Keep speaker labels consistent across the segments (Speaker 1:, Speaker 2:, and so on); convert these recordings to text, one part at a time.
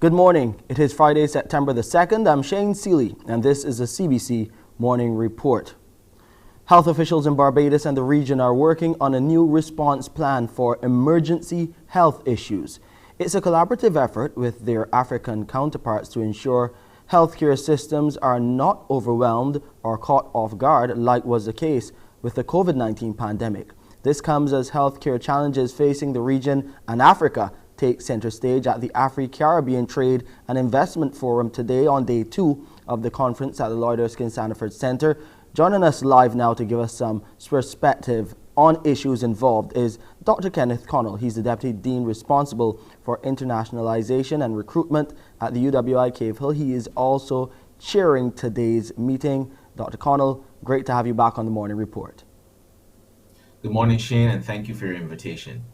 Speaker 1: Good morning. It is Friday, September the 2nd. I'm Shane Seeley, and this is the CBC Morning Report. Health officials in Barbados and the region are working on a new response plan for emergency health issues. It's a collaborative effort with their African counterparts to ensure healthcare systems are not overwhelmed or caught off guard like was the case with the COVID-19 pandemic. This comes as healthcare challenges facing the region and Africa take center stage at the Afro-Caribbean Trade and Investment Forum today on day 2 of the conference at the Lloyd Erskine Sandiford Center. Joining us live now to give us some perspective on issues involved is Dr. Kenneth Connell. He's the Deputy Dean responsible for internationalization and recruitment at the UWI Cave Hill. He is also chairing today's meeting. Dr. Connell, great to have you back on the Morning Report.
Speaker 2: Good morning, Shane, and thank you for your invitation.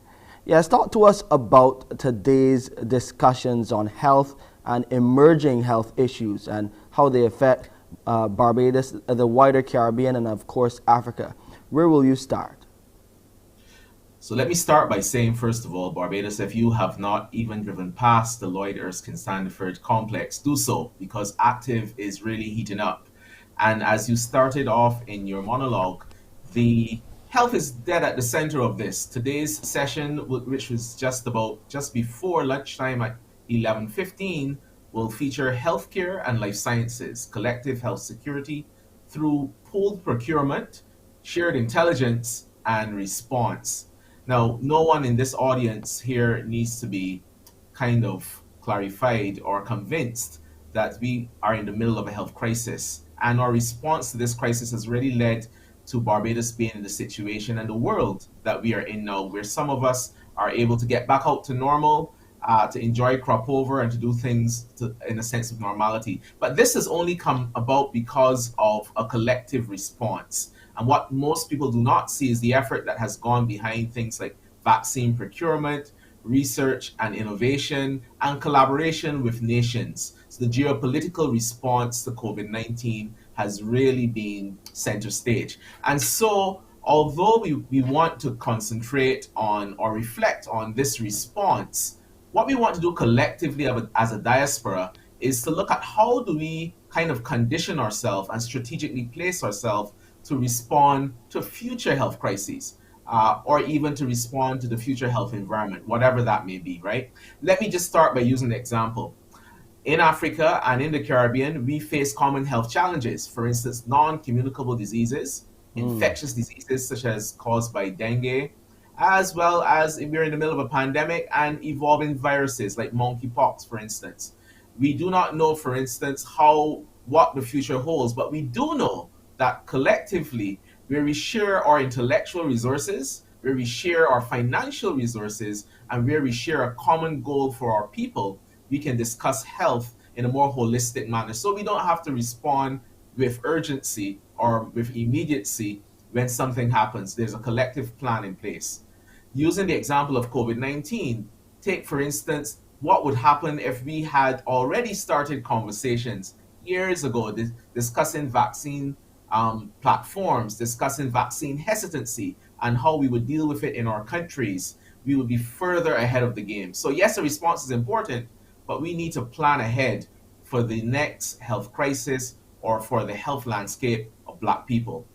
Speaker 1: Yes, talk to us about today's discussions on health and emerging health issues and how they affect Barbados, the wider Caribbean, and of course Africa. Where will you start?
Speaker 2: So let me start by saying, first of all, Barbados, if you have not even driven past the Lloyd Erskine Sandiford complex, do so, because active is really heating up. And as you started off in your monologue, the health is dead at the center of this. Today's session, which was just before lunchtime at 11:15, will feature healthcare and life sciences, collective health security through pooled procurement, shared intelligence, and response. Now, no one in this audience here needs to be kind of clarified or convinced that we are in the middle of a health crisis. And our response to this crisis has really led to Barbados being in the situation and the world that we are in now, where some of us are able to get back out to normal, to enjoy crop over and to do things in a sense of normality. But this has only come about because of a collective response. And what most people do not see is the effort that has gone behind things like vaccine procurement, research and innovation, and collaboration with nations. So the geopolitical response to COVID-19 has really been center stage. And so, although we want to concentrate on or reflect on this response, what we want to do collectively as a diaspora is to look at how do we kind of condition ourselves and strategically place ourselves to respond to future health crises. Or even to respond to the future health environment, whatever that may be, right? Let me just start by using the example. In Africa and in the Caribbean, we face common health challenges. For instance, non-communicable diseases, infectious diseases such as caused by dengue, as well as if we're in the middle of a pandemic and evolving viruses like monkeypox, for instance. We do not know, for instance, what the future holds, but we do know that collectively, where we share our intellectual resources, where we share our financial resources, and where we share a common goal for our people, we can discuss health in a more holistic manner. So we don't have to respond with urgency or with immediacy when something happens. There's a collective plan in place. Using the example of COVID-19, take, for instance, what would happen if we had already started conversations years ago discussing vaccine platforms, discussing vaccine hesitancy and how we would deal with it in our countries. We would be further ahead of the game. So yes, the response is important, but we need to plan ahead for the next health crisis or for the health landscape of Black people.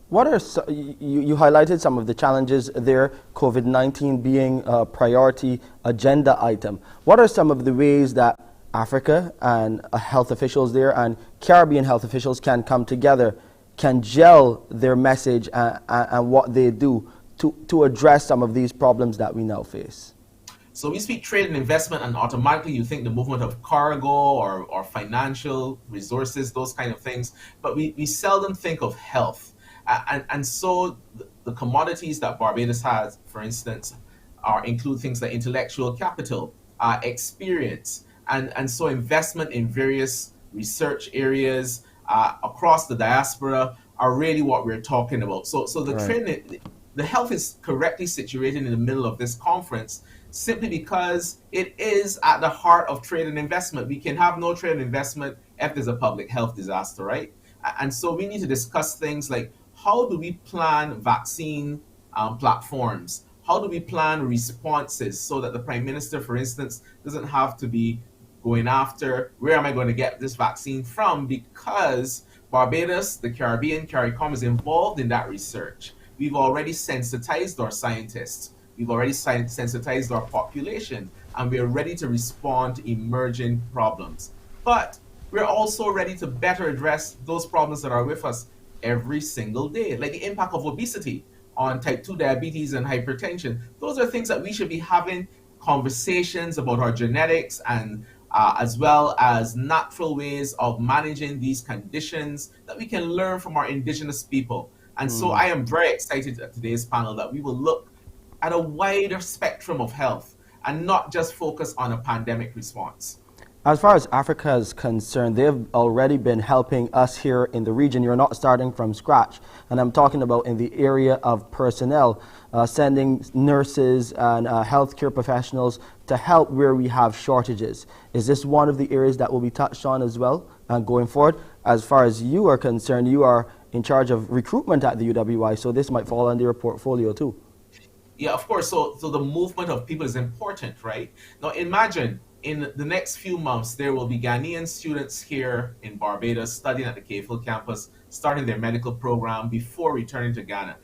Speaker 1: What are you highlighted some of the challenges there, COVID-19 being a priority agenda item. What are some of the ways that Africa and health officials there and Caribbean health officials can come together, can gel their message and what they do to address some of these problems that we now face?
Speaker 2: So we speak trade and investment, and automatically you think the movement of cargo or financial resources, those kind of things, but we seldom think of health. And so the commodities that Barbados has, for instance, include things like intellectual capital, experience, and so investment in various research areas across the diaspora are really what we're talking about. So the trend, the health is correctly situated in the middle of this conference simply because it is at the heart of trade and investment. We can have no trade and investment if there's a public health disaster, right? And so we need to discuss things like, how do we plan vaccine platforms? How do we plan responses so that the Prime Minister, for instance, doesn't have to be going after where am I going to get this vaccine from, because Barbados, the Caribbean, CARICOM is involved in that research. We've already sensitized our scientists. We've already sensitized our population, and we are ready to respond to emerging problems. But we're also ready to better address those problems that are with us every single day, like the impact of obesity on type 2 diabetes and hypertension. Those are things that we should be having conversations about our genetics and as well as natural ways of managing these conditions that we can learn from our indigenous people. And so I am very excited at today's panel that we will look at a wider spectrum of health and not just focus on a pandemic response.
Speaker 1: As far as Africa is concerned, they've already been helping us here in the region. You're not starting from scratch. And I'm talking about in the area of personnel, sending nurses and healthcare professionals to help where we have shortages. Is this one of the areas that will be touched on as well going forward? As far as you are concerned, you are in charge of recruitment at the UWI, so this might fall under your portfolio too.
Speaker 2: Yeah, of course. So the movement of people is important, right? Now imagine in the next few months, there will be Ghanaian students here in Barbados studying at the KFIL campus, starting their medical program before returning to Ghana.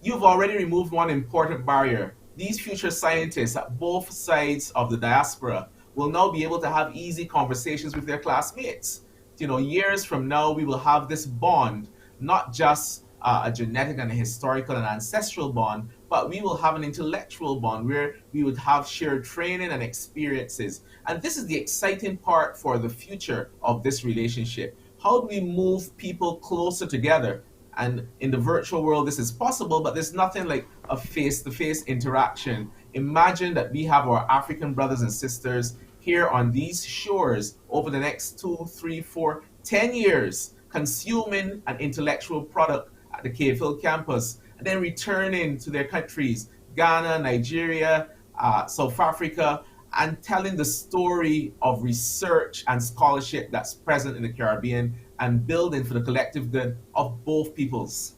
Speaker 2: You've already removed one important barrier. These future scientists at both sides of the diaspora will now be able to have easy conversations with their classmates. You know, years from now, we will have this bond, not just a genetic and a historical and ancestral bond, but we will have an intellectual bond where we would have shared training and experiences. And this is the exciting part for the future of this relationship. How do we move people closer together? And in the virtual world, this is possible, but there's nothing like a face-to-face interaction. Imagine that we have our African brothers and sisters here on these shores over the next 2, 3, 4, 10 years, consuming an intellectual product at the KFIL campus, and then returning to their countries, Ghana, Nigeria, South Africa, and telling the story of research and scholarship that's present in the Caribbean and building for the collective good of both peoples.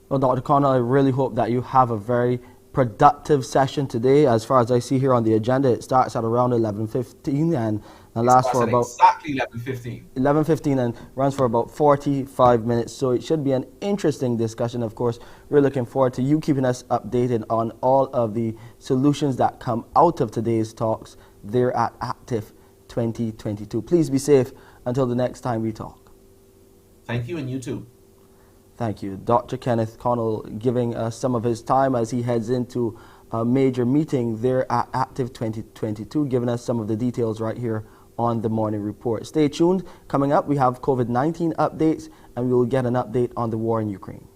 Speaker 1: Well, Dr. Connell, I really hope that you have a very productive session today. As far as I see here on the agenda, it starts at around 11:15 and lasts for about
Speaker 2: exactly 11:15.
Speaker 1: 11:15 and runs for about 45 minutes. So it should be an interesting discussion. Of course, we're looking forward to you keeping us updated on all of the solutions that come out of today's talks there at Active 2022. Please be safe until the next time we talk.
Speaker 2: Thank you, and you too.
Speaker 1: Thank you. Dr. Kenneth Connell giving us some of his time as he heads into a major meeting there at Active 2022, giving us some of the details right here on the Morning Report. Stay tuned. Coming up, we have COVID-19 updates, and we will get an update on the war in Ukraine.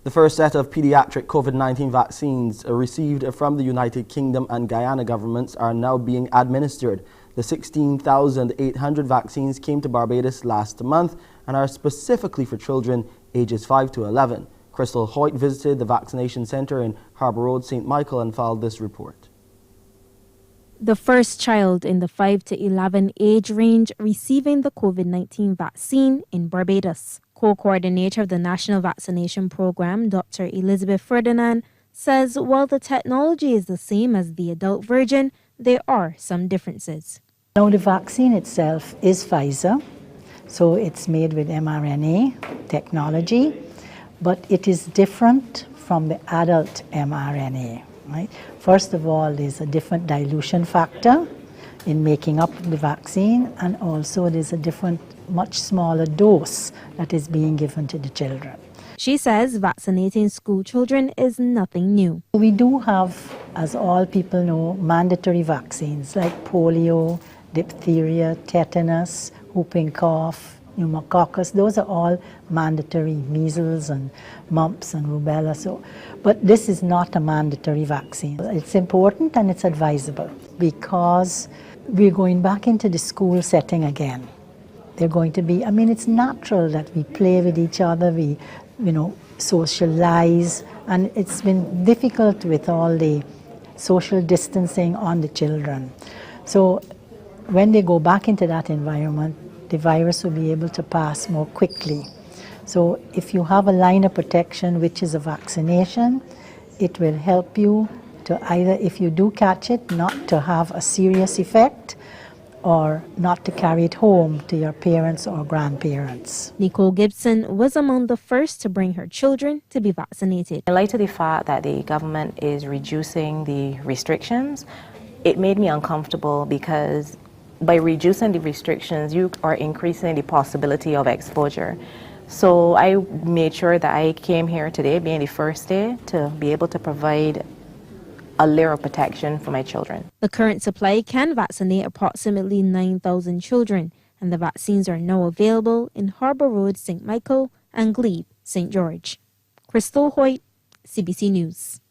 Speaker 1: The first set of pediatric COVID-19 vaccines received from the United Kingdom and Guyana governments are now being administered. The 16,800 vaccines came to Barbados last month and are specifically for children ages 5 to 11. Crystal Hoyt visited the vaccination center in Harbour Road, St. Michael, and filed this report.
Speaker 3: The first child in the 5 to 11 age range receiving the COVID-19 vaccine in Barbados. Co-coordinator of the National Vaccination Program, Dr. Elizabeth Ferdinand, says while the technology is the same as the adult version, there are some differences.
Speaker 4: Now the vaccine itself is Pfizer, so it's made with mRNA technology, but it is different from the adult mRNA, right? First of all, there's a different dilution factor in making up the vaccine, and also there's a different, much smaller dose that is being given to the children.
Speaker 3: She says vaccinating school children is nothing new.
Speaker 4: We do have, as all people know, mandatory vaccines like polio, diphtheria, tetanus, whooping cough, pneumococcus. Those are all mandatory, measles and mumps and rubella. But this is not a mandatory vaccine. It's important and it's advisable because we're going back into the school setting again. They're going to be, it's natural that we play with each other, we socialize, and it's been difficult with all the social distancing on the children. So when they go back into that environment, the virus will be able to pass more quickly. So if you have a line of protection, which is a vaccination, it will help you to either, if you do catch it, not to have a serious effect, or not to carry it home to your parents or grandparents.
Speaker 3: Nicole Gibson was among the first to bring her children to be vaccinated.
Speaker 5: In light of the fact that the government is reducing the restrictions, it made me uncomfortable because by reducing the restrictions, you are increasing the possibility of exposure. So I made sure that I came here today, being the first day, to be able to provide a layer of protection for my children.
Speaker 3: The current supply can vaccinate approximately 9,000 children, and the vaccines are now available in Harbour Road, St. Michael, and Glebe, St. George. Crystal Hoyt, CBC News.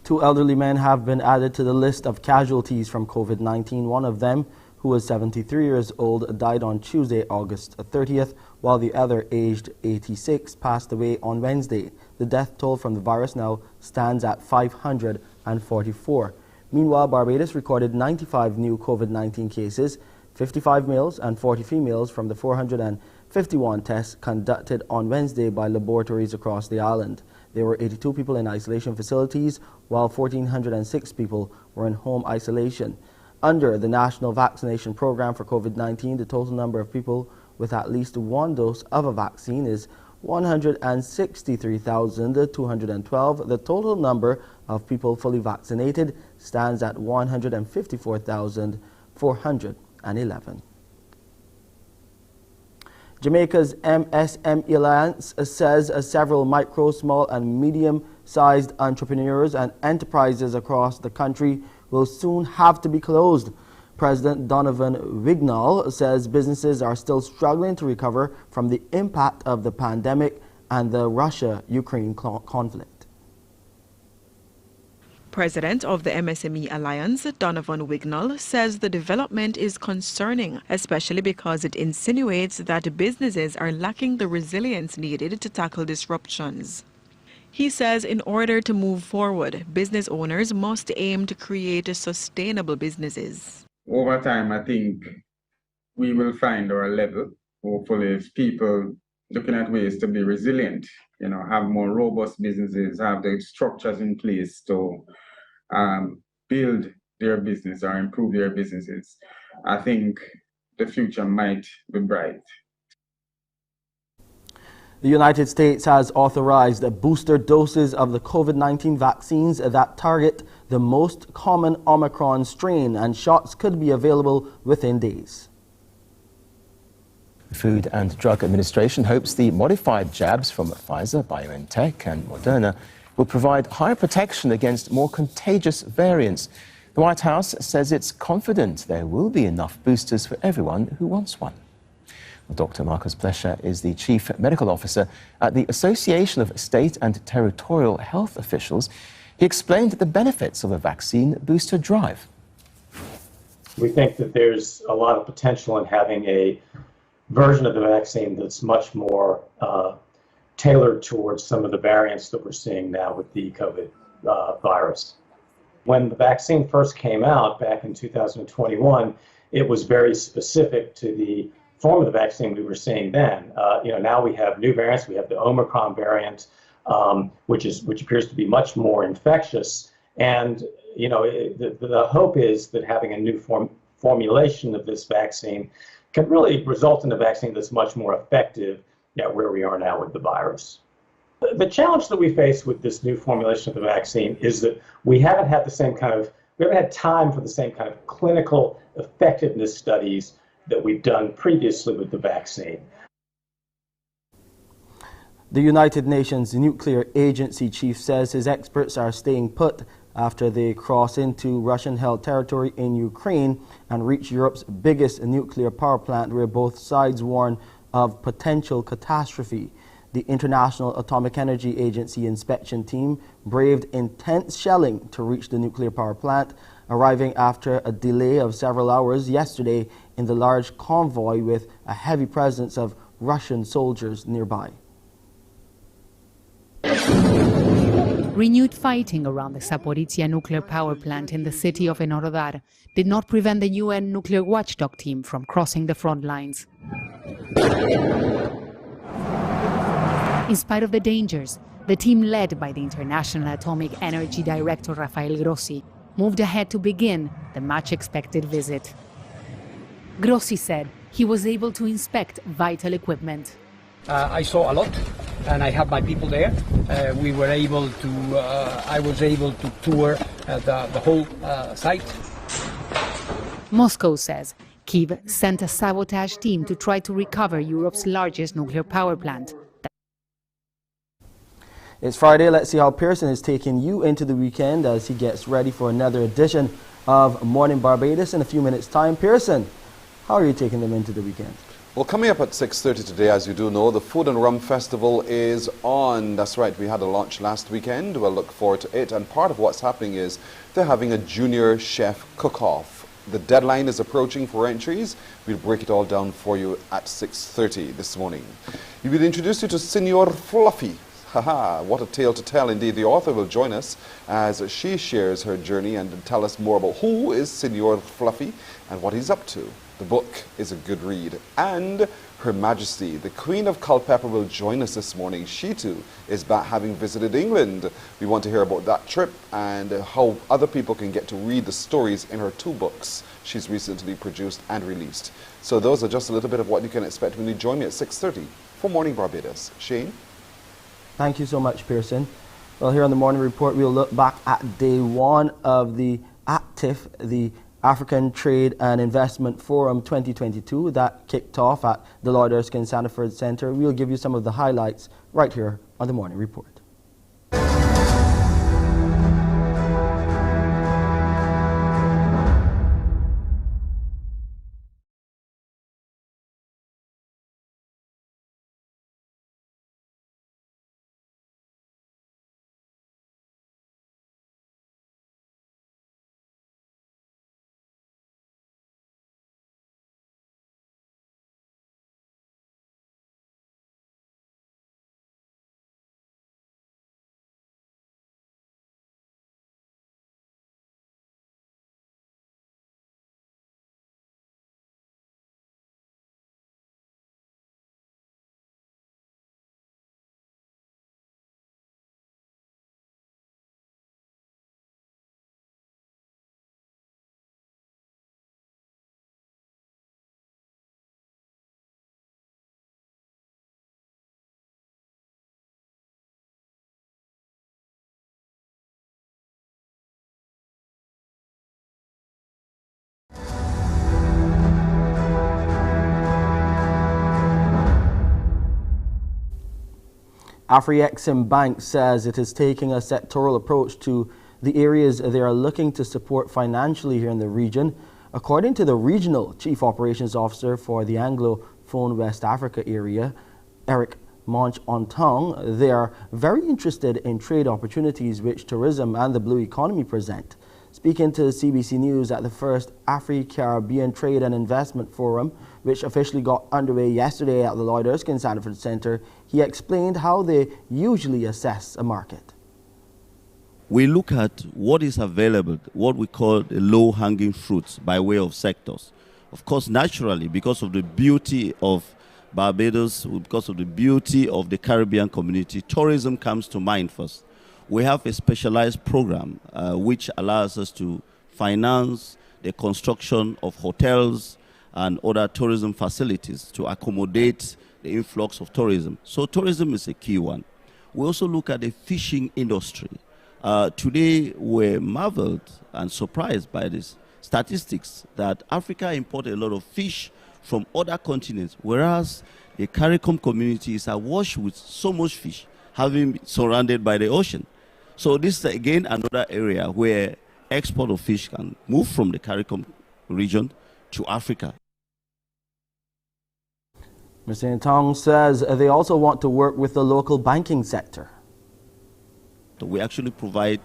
Speaker 1: 2 elderly men have been added to the list of casualties from COVID-19. One of them, who was 73 years old, died on Tuesday, August 30th, while the other, aged 86, passed away on Wednesday. The death toll from the virus now stands at 544. Meanwhile, Barbados recorded 95 new COVID-19 cases, 55 males and 40 females from the 451 tests conducted on Wednesday by laboratories across the island. There were 82 people in isolation facilities, while 1,406 people were in home isolation. Under the National Vaccination Program for COVID-19, the total number of people with at least one dose of a vaccine is 163,212. The total number of people fully vaccinated stands at 154,411. Jamaica's MSME Alliance says several micro, small and medium-sized entrepreneurs and enterprises across the country will soon have to be closed. President Donovan Wignall says businesses are still struggling to recover from the impact of the pandemic and the Russia-Ukraine conflict.
Speaker 6: President of the MSME Alliance, Donovan Wignall, says the development is concerning, especially because it insinuates that businesses are lacking the resilience needed to tackle disruptions. He says in order to move forward, business owners must aim to create sustainable businesses.
Speaker 7: Over time, I think we will find our level. Hopefully, if people looking at ways to be resilient, have more robust businesses, have the structures in place to build their business or improve their businesses, I think the future might be bright.
Speaker 1: The United States has authorized booster doses of the COVID-19 vaccines that target the most common Omicron strain, and shots could be available within days.
Speaker 8: The Food and Drug Administration hopes the modified jabs from Pfizer, BioNTech and Moderna will provide higher protection against more contagious variants. The White House says it's confident there will be enough boosters for everyone who wants one. Dr. Marcus Plesher is the Chief Medical Officer at the Association of State and Territorial Health Officials. He explained the benefits of a vaccine booster drive.
Speaker 9: We think that there's a lot of potential in having a version of the vaccine that's much more tailored towards some of the variants that we're seeing now with the COVID virus. When the vaccine first came out back in 2021, it was very specific to the form of the vaccine we were seeing then. Now we have new variants. We have the Omicron variant, which appears to be much more infectious. And the hope is that having a new formulation of this vaccine can really result in a vaccine that's much more effective where we are now with the virus. The challenge that we face with this new formulation of the vaccine is that we haven't had time for the same kind of clinical effectiveness studies that we've done previously with the vaccine.
Speaker 1: The United Nations Nuclear Agency chief says his experts are staying put after they cross into Russian-held territory in Ukraine and reach Europe's biggest nuclear power plant, where both sides warn of potential catastrophe. The International Atomic Energy Agency inspection team braved intense shelling to reach the nuclear power plant, arriving after a delay of several hours yesterday in the large convoy with a heavy presence of Russian soldiers nearby.
Speaker 10: Renewed fighting around the Zaporizhzhia nuclear power plant in the city of Enerodar did not prevent the UN nuclear watchdog team from crossing the front lines. In spite of the dangers, the team led by the International Atomic Energy Director Rafael Grossi moved ahead to begin the much-expected visit. Grossi said he was able to inspect vital equipment.
Speaker 11: I saw a lot, and I have my people there. I was able to tour the whole site.
Speaker 10: Moscow says Kyiv sent a sabotage team to try to recover Europe's largest nuclear power plant.
Speaker 1: It's Friday. Let's see how Pearson is taking you into the weekend as he gets ready for another edition of Mornin Barbados in a few minutes' time. Pearson, how are you taking them into the weekend?
Speaker 12: Well, coming up at 6:30 today, as you do know, the Food and Rum Festival is on. That's right, we had a launch last weekend. We'll look forward to it. And part of what's happening is they're having a junior chef cook-off. The deadline is approaching for entries. We'll break it all down for you at 6:30 this morning. We will introduce you to Senor Fluffy. Haha, what a tale to tell. Indeed, the author will join us as she shares her journey and tell us more about who is Senor Fluffy and what he's up to. The book is a good read. And Her Majesty, the Queen of Culpeper, will join us this morning. She too is back, having visited England. We want to hear about that trip and how other people can get to read the stories in her 2 books she's recently produced and released. So those are just a little bit of what you can expect when you join me at 6:30 for Morning Barbados. Shane?
Speaker 1: Thank you so much, Pearson. Well, here on the Morning Report, we'll look back at day 1 of the ACTIF, the African Trade and Investment Forum 2022 that kicked off at the Lloyd Erskine Sandiford Centre. We'll give you some of the highlights right here on the Morning Report. Afrexim Bank says it is taking a sectoral approach to the areas they are looking to support financially here in the region. According to the Regional Chief Operations Officer for the Anglophone West Africa area, Eric Monch-Ontong, they are very interested in trade opportunities which tourism and the blue economy present. Speaking to CBC News at the first Afri-Caribbean Trade and Investment Forum, which officially got underway yesterday at the Lloyd Erskine Sandiford Centre, he explained how they usually assess a market.
Speaker 13: We look at what is available, what we call the low-hanging fruits by way of sectors. Of course, naturally, because of the beauty of Barbados, because of the beauty of the Caribbean community, tourism comes to mind first. We have a specialized program which allows us to finance the construction of hotels and other tourism facilities to accommodate the influx of tourism. So tourism is a key one. We also look at the fishing industry. Today, we're marveled and surprised by this statistics that Africa imports a lot of fish from other continents, whereas the CARICOM community is awash with so much fish, having been surrounded by the ocean. So this is again another area where export of fish can move from the CARICOM region to Africa.
Speaker 1: Mr. Ntong says they also want to work with the local banking sector.
Speaker 13: We actually provide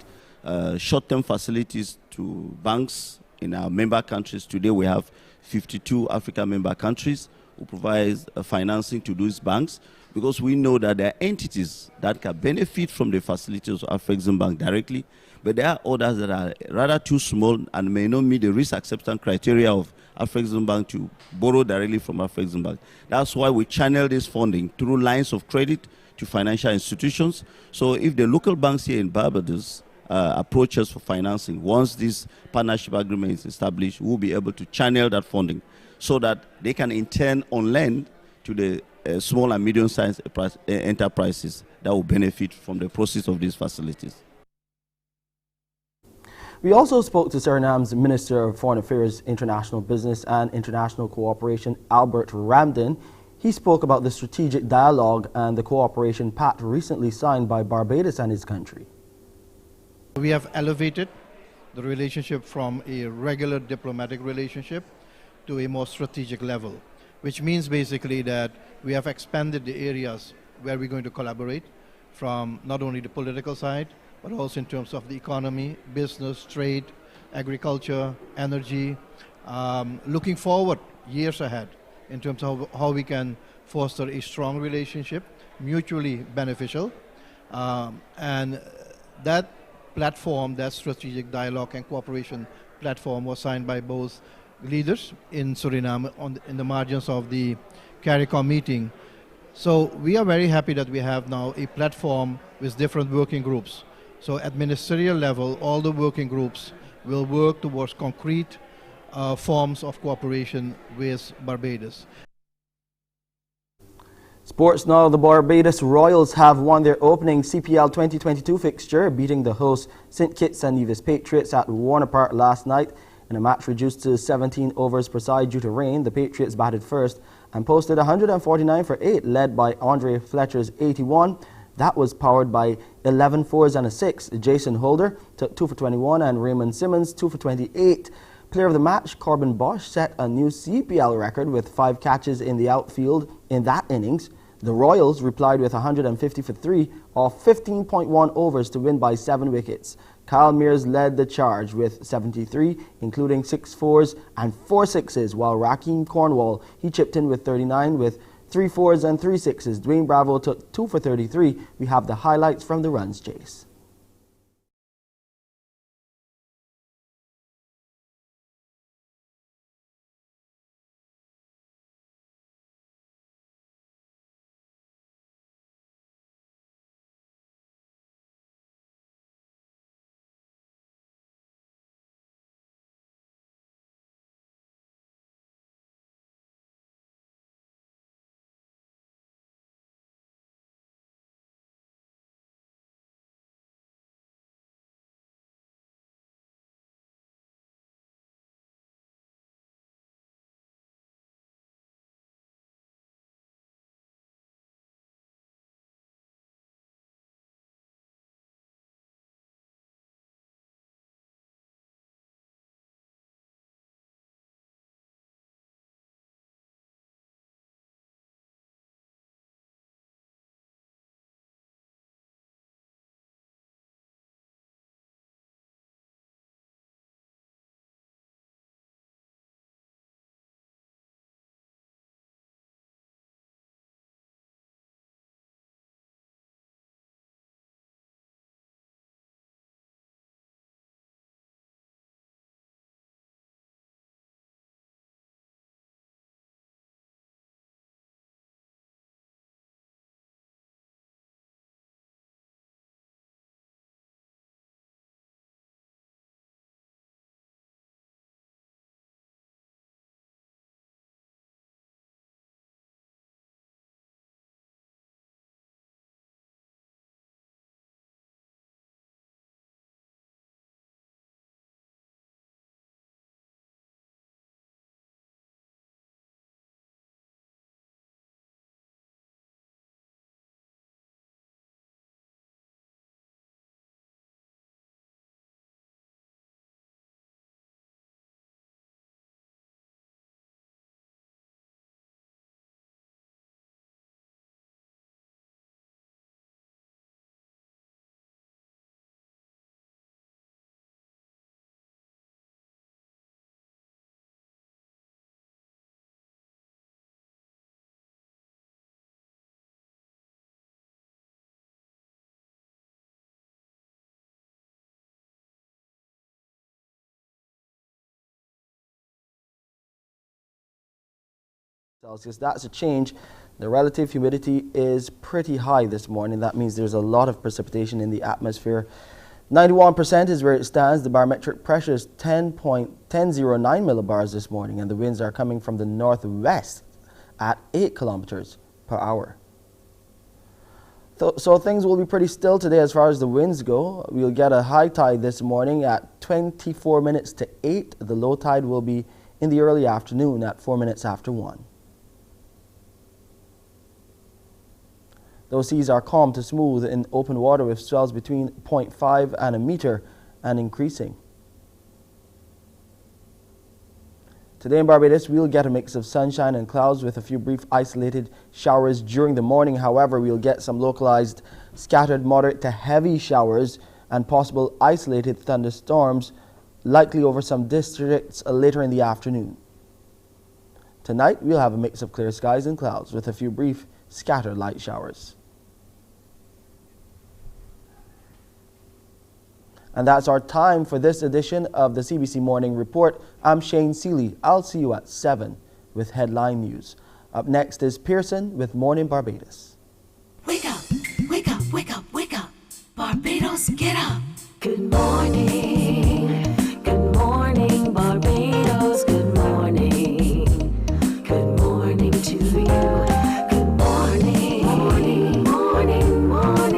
Speaker 13: short-term facilities to banks in our member countries. Today we have 52 African member countries who provide financing to those banks, because we know that there are entities that can benefit from the facilities of Afrexim Bank directly, but there are others that are rather too small and may not meet the risk acceptance criteria of Afrexim Bank to borrow directly from Afrexim Bank. That's why we channel this funding through lines of credit to financial institutions. So if the local banks here in Barbados approach us for financing, once this partnership agreement is established, we'll be able to channel that funding so that they can in turn on lend to the small and medium-sized enterprises that will benefit from the process of these facilities.
Speaker 1: We also spoke to Suriname's Minister of Foreign Affairs, International Business and International Cooperation, Albert Ramden. He spoke about the strategic dialogue and the cooperation pact recently signed by Barbados and his country.
Speaker 14: We have elevated the relationship from a regular diplomatic relationship to a more strategic level, which means basically that we have expanded the areas where we're going to collaborate, from not only the political side, but also in terms of the economy, business, trade, agriculture, energy, looking forward years ahead in terms of how we can foster a strong relationship, mutually beneficial. And that platform, that strategic dialogue and cooperation platform, was signed by both leaders in Suriname in the margins of the CARICOM meeting. So we are very happy that we have now a platform with different working groups. So at ministerial level, all the working groups will work towards concrete forms of cooperation with Barbados.
Speaker 1: Sports now, the Barbados Royals have won their opening CPL 2022 fixture, beating the host St. Kitts and Nevis Patriots at Warner Park last night. In a match reduced to 17 overs per side due to rain, the Patriots batted first and posted 149 for 8, led by Andre Fletcher's 81. That was powered by 11 fours and a 6. Jason Holder took 2 for 21 and Raymond Simmons 2 for 28. Player of the match, Corbin Bosch, set a new CPL record with 5 catches in the outfield in that innings. The Royals replied with 150 for 3 off 15.1 overs to win by 7 wickets. Kyle Mears led the charge with 73, including 6 fours and 4 sixes, while Rakeem Cornwall, he chipped in with 39 with 3 fours and 3 sixes. Dwayne Bravo took 2 for 33. We have the highlights from the runs chase. Celsius. That's a change. The relative humidity is pretty high this morning. That means there's a lot of precipitation in the atmosphere. 91% is where it stands. The barometric pressure is 10.1009 millibars this morning, and the winds are coming from the northwest at 8 kilometers per hour. So things will be pretty still today as far as the winds go. We'll get a high tide this morning at 24 minutes to 8. The low tide will be in the early afternoon at 4 minutes after 1. Those seas are calm to smooth in open water with swells between 0.5 and a meter and increasing. Today in Barbados, we'll get a mix of sunshine and clouds with a few brief isolated showers during the morning. However, we'll get some localized scattered moderate to heavy showers and possible isolated thunderstorms likely over some districts later in the afternoon. Tonight, we'll have a mix of clear skies and clouds with a few brief scattered light showers. And that's our time for this edition of the CBC Morning Report. I'm Shane Seeley. I'll see you at 7 with headline news. Up next is Pearson with Mornin Barbados.
Speaker 15: Wake up, wake up, wake up, wake up. Barbados, get up. Good morning, Barbados. Good morning to you. Good morning, morning, morning, morning.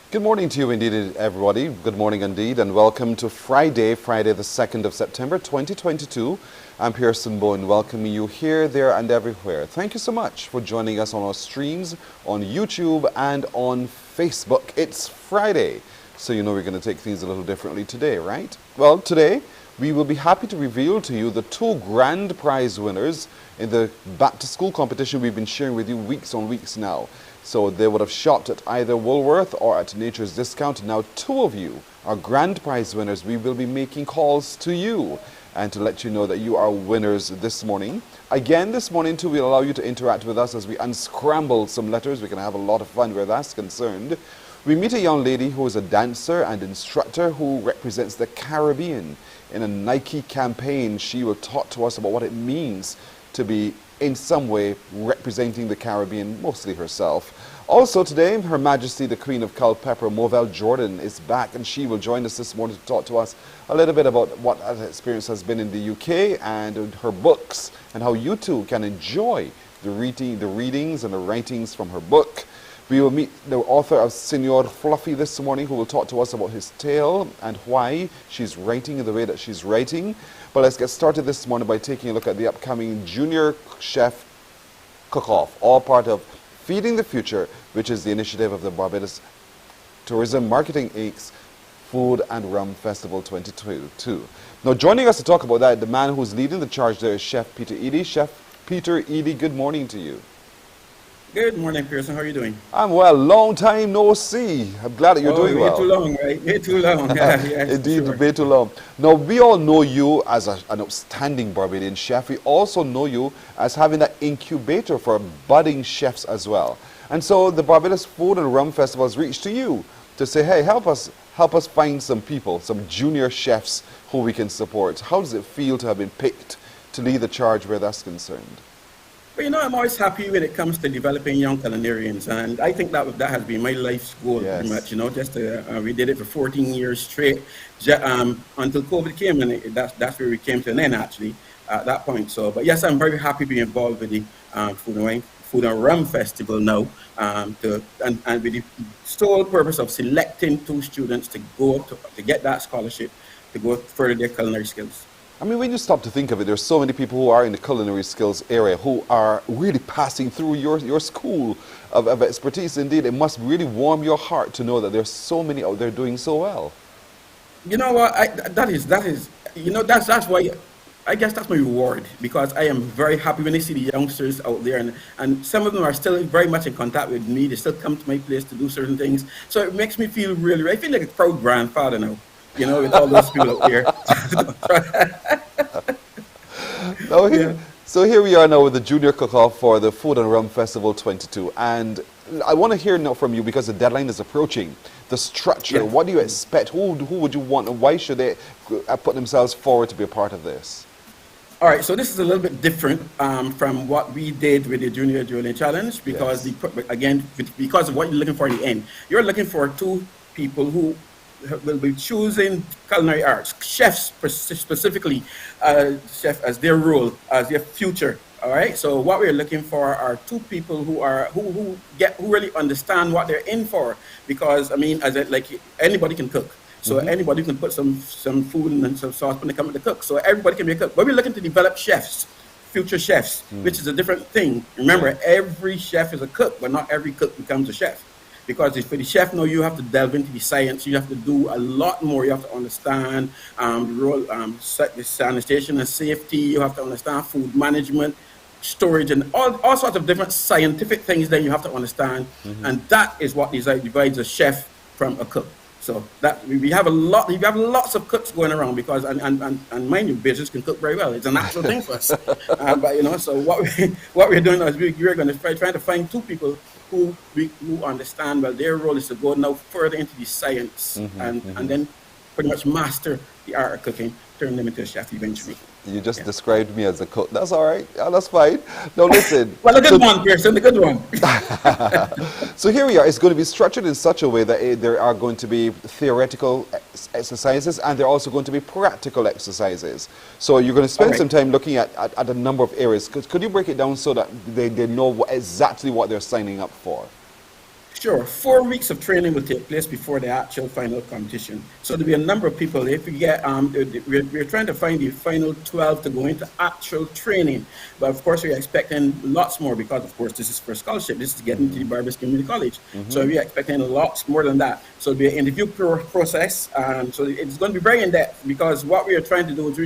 Speaker 12: Good morning to you indeed, everybody. Good morning indeed, and welcome to Friday the 2nd of September 2022. I'm Pearson Bowen, welcoming you here, there, and everywhere. Thank you so much for joining us on our streams on YouTube and on Facebook. It's Friday, so you know we're going to take things a little differently today, right? Well, today we will be happy to reveal to you the 2 grand prize winners in the back-to-school competition we've been sharing with you weeks on weeks now. So they would have shopped at either Woolworth or at Nature's Discount. Now 2 of you are grand prize winners. We will be making calls to you and to let you know that you are winners this morning. Again, this morning too, we'll allow you to interact with us as we unscramble some letters. We can have a lot of fun where that's concerned. We meet a young lady who is a dancer and instructor who represents the Caribbean in a Nike campaign. She will talk to us about what it means to be in some way representing the Caribbean, mostly herself. Also today, Her Majesty the Queen of Culpeper, Moel Jordan, is back, and she will join us this morning to talk to us a little bit about what her experience has been in the UK and her books and how you too can enjoy the readings and the writings from her book. We will meet the author of Senor Fluffy this morning, who will talk to us about his tale and why she's writing in the way that she's writing. But let's get started this morning by taking a look at the upcoming Junior Chef Cookoff, all part of Feeding the Future, which is the initiative of the Barbados Tourism Marketing Inc.'s Food and Rum Festival 2022. Now, joining us to talk about that, the man who's leading the charge there is Chef Peter Eady. Chef Peter Eady, good morning to you.
Speaker 16: Good morning, Pearson. How are you doing?
Speaker 12: I'm well. Long time no see. I'm glad that you're doing well.
Speaker 16: Way too long, right? Way too long. Yeah,
Speaker 12: indeed,
Speaker 16: sure.
Speaker 12: Way too long. Now, we all know you as an outstanding Barbadian chef. We also know you as having that incubator for budding chefs as well. And so the Barbados Food and Rum Festival has reached to you to say, hey, help us find some people, some junior chefs who we can support. How does it feel to have been picked to lead the charge where that's concerned?
Speaker 16: Well, you know, I'm always happy when it comes to developing young culinarians, and I think that has been my life's goal, pretty much. You know, just we did it for 14 years straight until COVID came, and that's where we came to an end, actually, at that point. So, but yes, I'm very happy to be involved with the Food and Rum Festival now, and with the sole purpose of selecting 2 students to go to get that scholarship to go further their culinary skills.
Speaker 12: I mean, when you stop to think of it, there's so many people who are in the culinary skills area who are really passing through your school of expertise. Indeed, it must really warm your heart to know that there's so many out there doing so well.
Speaker 16: You know what? That's why I guess that's my reward, because I am very happy when I see the youngsters out there, and some of them are still very much in contact with me. They still come to my place to do certain things. So it makes me feel I feel like a proud grandfather now, with all those people out there.
Speaker 12: So here we are now with the Junior Cook-Off for the Food and Rum Festival 22. And I want to hear now from you, because the deadline is approaching. The structure, what do you expect? Who would you want, and why should they put themselves forward to be a part of this?
Speaker 16: All right, so this is a little bit different from what we did with the Junior Julian Challenge, because because of what you're looking for in the end. You're looking for two people who will be choosing culinary arts, chefs specifically, chef as their role, as their future. All right, so what we're looking for are two people who really understand what they're in for, because like anybody can cook. So anybody can put some food and some sauce when they come to cook. So everybody can be a cook. But we're looking to develop chefs, future chefs, which is a different thing. Remember, every chef is a cook, but not every cook becomes a chef. Because for the chef, you have to delve into the science. You have to do a lot more. You have to understand the role, sanitation and safety. You have to understand food management, storage, and all sorts of different scientific things that you have to understand. And that is what divides a chef from a cook. So that we have lots of cooks going around, because and mind you, business can cook very well. It's a natural thing for us. But so what we're doing is we're going to try to find two people who understand their role is to go now further into the science and then pretty much master the art of cooking, turn them into a chef eventually.
Speaker 12: You just described me as a cook. That's all right. Yeah, that's fine. Now listen.
Speaker 16: Well, a good one, Pearson, a good one.
Speaker 12: So here we are. It's going to be structured in such a way that there are going to be theoretical exercises, and there are also going to be practical exercises. So you're going to spend some time looking at a number of areas. Could you break it down so that they know exactly what they're signing up for?
Speaker 16: Sure. 4 weeks of training will take place before the actual final competition. So there'll be a number of people. If we get, we're trying to find the final 12 to go into actual training. But of course, we're expecting lots more, because of course, this is for scholarship. This is getting to the Barbados Community College. So we're expecting lots more than that. So it'll be an interview process. So it's going to be very in-depth, because what we are trying to do is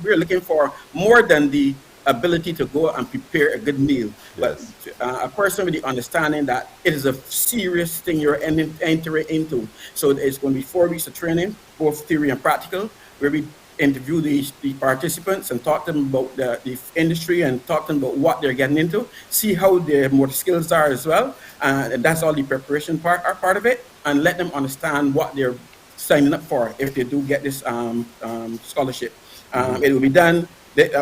Speaker 16: we're looking for more than the ability to go and prepare a good meal, but a person with the understanding that it is a serious thing you're entering into. So it's going to be 4 weeks of training, both theory and practical, where we interview the participants and talk to them about the industry and talk to them about what they're getting into, see how their more skills are as well, and that's all the preparation part of it, and let them understand what they're signing up for if they do get this scholarship. It will be done.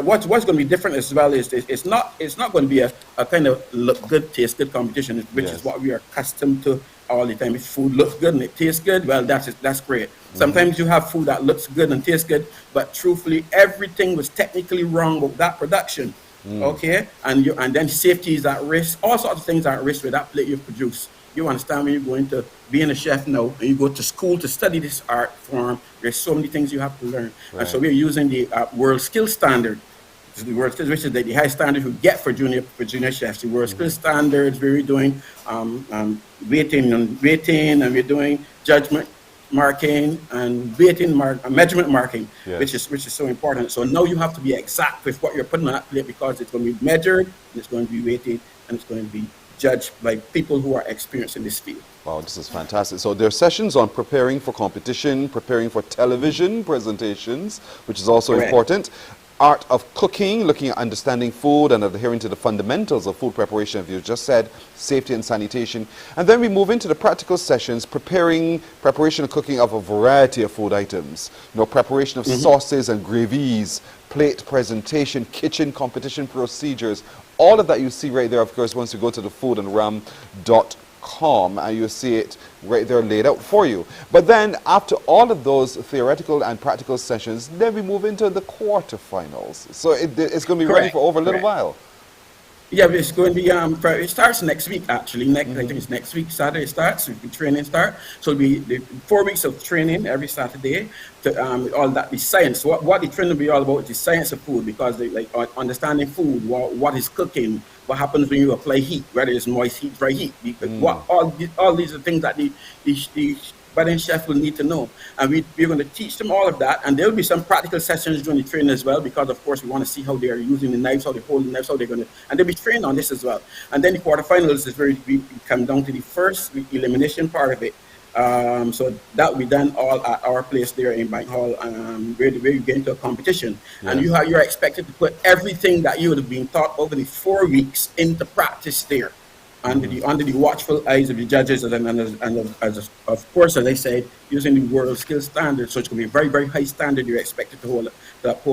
Speaker 16: What's going to be different as well is it's not going to be a kind of look good, taste good competition, which is what we are accustomed to all the time. If food looks good and it tastes good, well, that's great. Sometimes you have food that looks good and tastes good, but truthfully, everything was technically wrong with that production. Okay, and then safety is at risk. All sorts of things are at risk with that plate you produce. You understand, when you're going to being a chef now, and you go to school to study this art form, there's so many things you have to learn. And so we're using the world skill standard, the world skills, which is the high standard you get for junior chefs. The world skill standards, where we're doing weighting, and we're doing judgment marking and measurement marking, which is so important. So now you have to be exact with what you're putting on that plate, because it's going to be measured, and it's going to be weighted, and it's going to be judged by people who are experienced in this field.
Speaker 12: Wow, this is fantastic. So there are sessions on preparing for competition, preparing for television presentations, which is also important. Art of cooking, looking at understanding food and adhering to the fundamentals of food preparation, as you just said, safety and sanitation. And then we move into the practical sessions, preparation and cooking of a variety of food items. Preparation of sauces and gravies, plate presentation, kitchen competition procedures. All of that you see right there, of course, once you go to the foodandrum.com, and you see it right there laid out for you. But then after all of those theoretical and practical sessions, then we move into the quarterfinals. So it's going to be running for over a little while.
Speaker 16: Yeah, it's going to be, it starts next week, actually. I think it's next week, Saturday starts, the training start. So it'll be 4 weeks of training every Saturday, to all that, the science. What the training will be all about is the science of food, because they understanding food, what is cooking, what happens when you apply heat, whether it's moist heat, dry heat. All these are things that the budding chef will need to know. And we're going to teach them all of that. And there will be some practical sessions during the training as well, because of course we want to see how they are using the knives, how they hold the knives, how they're going to, and they'll be trained on this as well. And then the quarterfinals is we come down to the first elimination part of it. So that will be done all at our place there in Bank Hall, where you get into a competition. Yeah. And you're expected to put everything that you would have been taught over the 4 weeks into practice there, under the watchful eyes of the judges, and of course, as I said, using the world skills standard. So it's going to be a very, very high standard you're expected to hold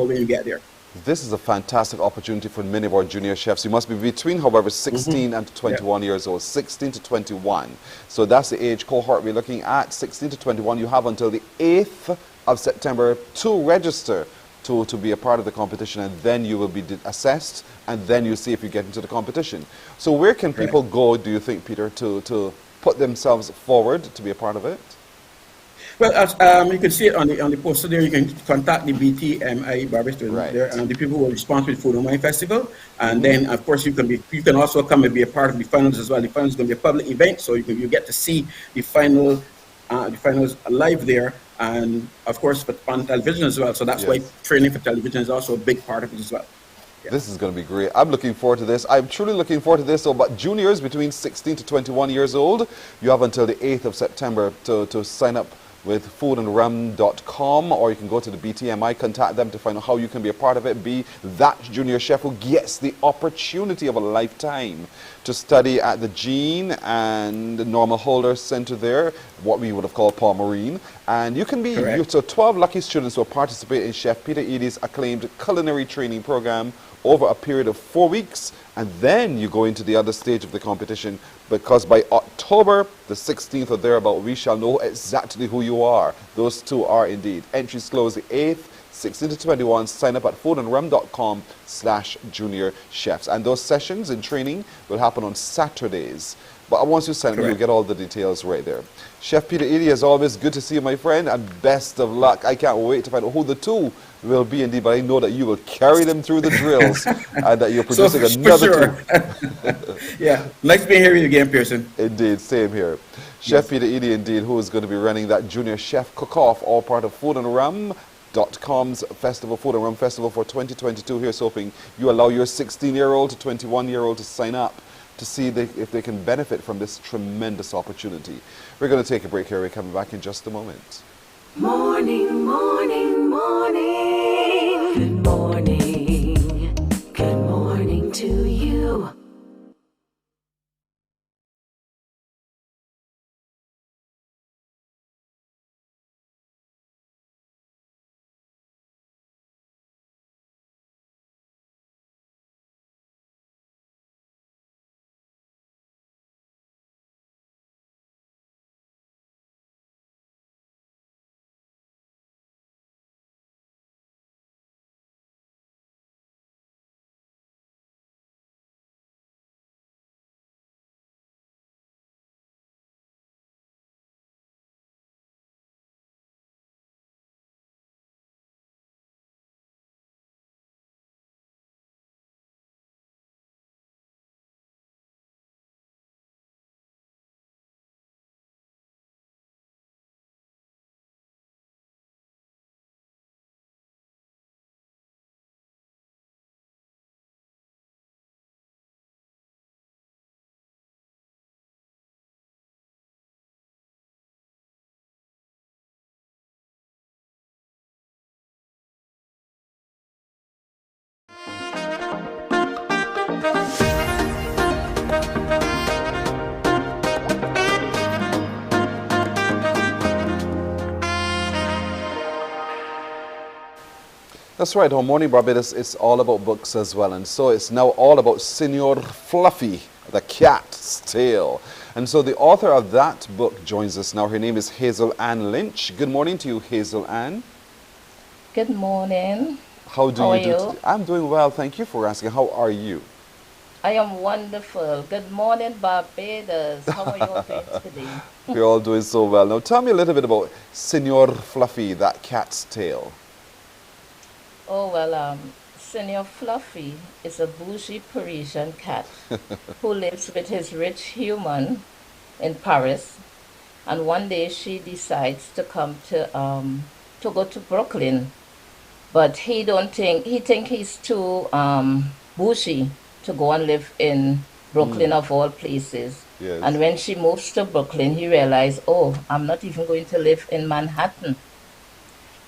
Speaker 16: when you get there.
Speaker 12: This is a fantastic opportunity for many of our junior chefs. You must be between, however, 16 and 21 years old, 16 to 21. So that's the age cohort we're looking at, 16 to 21. You have until the 8th of September to register to be a part of the competition, and then you will be assessed, and then you see if you get into the competition. So where can people go, do you think, Peter, to put themselves forward to be a part of it?
Speaker 16: Well, as you can see it on the poster there, you can contact the BTMI Barbados there, and the people who are responsible for the Food and Wine Festival. And then, of course, you can also come and be a part of the finals as well. The finals is going to be a public event, so you get to see the finals live there, and of course on television as well. So that's why training for television is also a big part of it as well. Yeah.
Speaker 12: This is going to be great. I'm looking forward to this. I'm truly looking forward to this. So, but juniors between 16 to 21 years old, you have until the 8th of September to sign up with foodandrum.com, or you can go to the BTMI, contact them to find out how you can be a part of it. Be that junior chef who gets the opportunity of a lifetime to study at the Jean and the Normal Holder Center there, what we would have called Paul Marine. And you can be, so 12 lucky students will participate in Chef Peter Eadie's acclaimed culinary training program over a period of 4 weeks, and then you go into the other stage of the competition, because by October the 16th or thereabout, we shall know exactly who you are. Those two are indeed. Entries close the 8th, 16 to 21. Sign up at foodandrum.com/junior chefs. And those sessions in training will happen on Saturdays. But once you sign up, you'll get all the details right there. Chef Peter Eadie, as always, good to see you, my friend, and best of luck. I can't wait to find out who the two will be indeed, but I know that you will carry them through the drills and that you're producing another two.
Speaker 16: Yeah, nice being here with you again, Pearson.
Speaker 12: Indeed, same here. Chef Peter Eadie, indeed, who is going to be running that Junior Chef Cookoff, all part of foodandrum.com's festival, Food and Rum Festival for 2022. Here's hoping you allow your 16-year-old to 21-year-old to sign up to see if they can benefit from this tremendous opportunity. We're going to take a break here. We're coming back in just a moment.
Speaker 15: Morning, morning, morning. Good morning. Good morning to you.
Speaker 12: That's right, on Morning Barbados, it's all about books as well. And so it's now all about Senor Fluffy, the cat's tale. And so the author of that book joins us now. Her name is Hazel-Ann Lynch. Good morning to you, Hazel-Ann.
Speaker 17: Good morning.
Speaker 12: How are you? I'm doing well. Thank you for asking. How are you?
Speaker 17: I am wonderful. Good morning, Barbados. How are you all doing today?
Speaker 12: We're all doing so well. Now tell me a little bit about Senor Fluffy, that cat's tale.
Speaker 17: Oh, well, Senor Fluffy is a bougie Parisian cat who lives with his rich human in Paris. And one day she decides to come to go to Brooklyn, but he think he's too bougie to go and live in Brooklyn of all places.
Speaker 12: Yes.
Speaker 17: And when she moves to Brooklyn, he realized, oh, I'm not even going to live in Manhattan,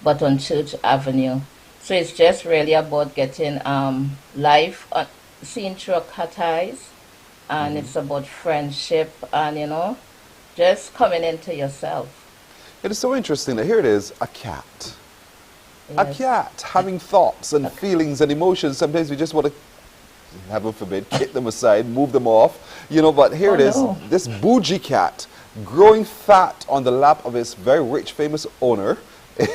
Speaker 17: but on Church Avenue. So it's just really about getting life seen through a cat eyes, and it's about friendship and, you know, just coming into yourself.
Speaker 12: It is so interesting that here it is, a cat. A
Speaker 17: Yes.
Speaker 12: cat having thoughts and feelings and emotions. Sometimes we just want to, heaven forbid, kick them aside, move them off, you know, but here
Speaker 17: Oh,
Speaker 12: it is,
Speaker 17: no.
Speaker 12: this bougie cat growing fat on the lap of its very rich, famous owner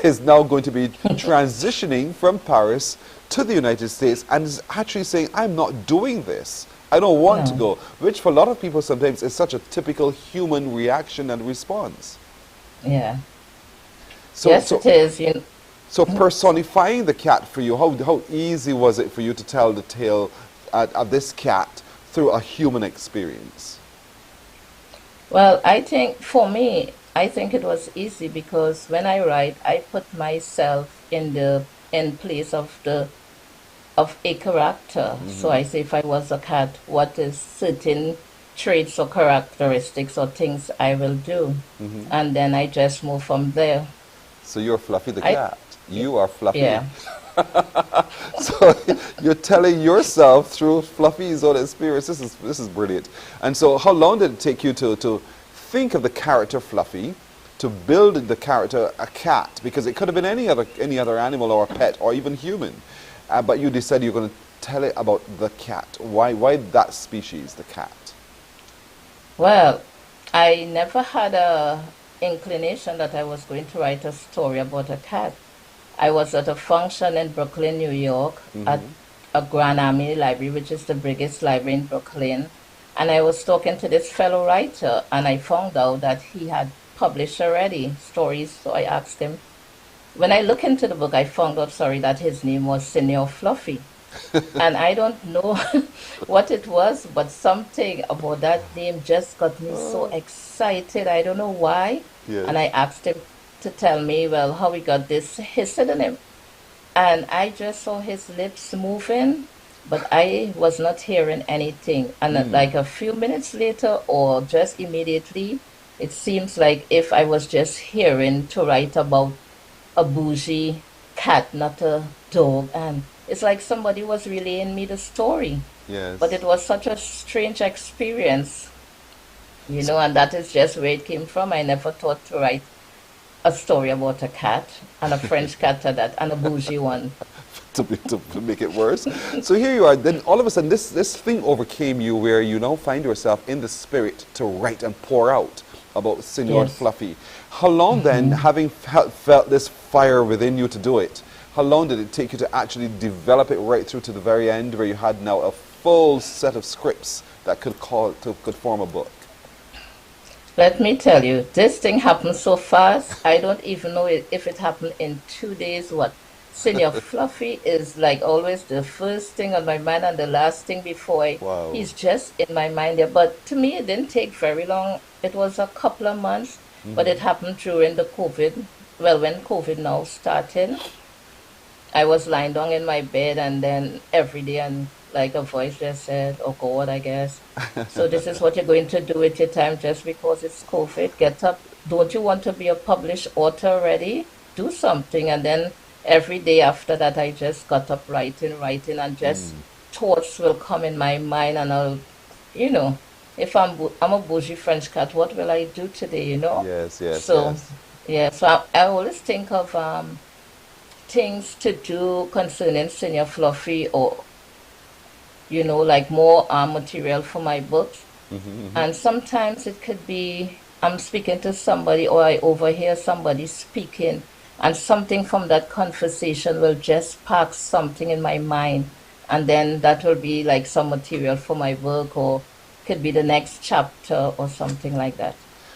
Speaker 12: is now going to be transitioning from Paris to the United States and is actually saying, I'm not doing this. I don't want to go, which for a lot of people sometimes is such a typical human reaction and response.
Speaker 17: Yeah.
Speaker 12: So,
Speaker 17: Yes, it is. You know.
Speaker 12: So personifying the cat for you, how easy was it for you to tell the tale of this cat through a human experience?
Speaker 17: Well, I think for me, I think it was easy because when I write, I put myself in place of a character. So I say if I was a cat, what is certain traits or characteristics or things I will do. And then I just move from there.
Speaker 12: So you're Fluffy the cat. You are Fluffy.
Speaker 17: Yeah.
Speaker 12: So you're telling yourself through Fluffy's own experience. This is brilliant. And so how long did it take you to think of the character Fluffy, to build the character a cat? Because it could have been any other animal or a pet or even human. But you decided you're going to tell it about the cat. Why that species, the cat?
Speaker 17: Well, I never had a inclination that I was going to write a story about a cat. I was at a function in Brooklyn, New York, at a Grand Army Library, which is the biggest library in Brooklyn. And I was talking to this fellow writer, and I found out that he had published already stories. So I asked him. When I look into the book, I found out, that his name was Senior Fluffy. And I don't know what it was, but something about that name just got me so excited. I don't know why.
Speaker 12: Yes.
Speaker 17: And I asked him to tell me, well, how he got his pseudonym. And I just saw his lips moving, but I was not hearing anything. And like a few minutes later, or just immediately, it seems like if I was just hearing to write about a bougie cat, not a dog. And it's like somebody was relaying me the story.
Speaker 12: Yes.
Speaker 17: But it was such a strange experience, you know, and that is just where it came from. I never thought to write a story about a cat, and a French cat at that, and a bougie one.
Speaker 12: to make it worse. So here you are, then all of a sudden this thing overcame you where you now find yourself in the spirit to write and pour out about Senor Fluffy. How long then, having felt this fire within you to do it, how long did it take you to actually develop it right through to the very end where you had now a full set of scripts that could form a book?
Speaker 17: Let me tell you, this thing happened so fast, I don't even know if it happened in 2 days. What Senior Fluffy is like always the first thing on my mind and the last thing before he's just in my mind there. But to me, it didn't take very long. It was a couple of months, but it happened during the COVID. Well, when COVID now started, I was lying down in my bed, and then every day, and like a voice just said, oh God, I guess. So this is what you're going to do with your time just because it's COVID. Get up. Don't you want to be a published author already? Do something. And then every day after that, I just got up writing, and just thoughts will come in my mind, and I'll, you know, if I'm a bougie French cat, what will I do today, you know?
Speaker 12: Yes.
Speaker 17: So I always think of things to do concerning Senior Fluffy, or, you know, like more material for my books. And sometimes it could be I'm speaking to somebody, or I overhear somebody speaking, and something from that conversation will just spark something in my mind, and then that will be like some material for my work, or could be the next chapter or something like that.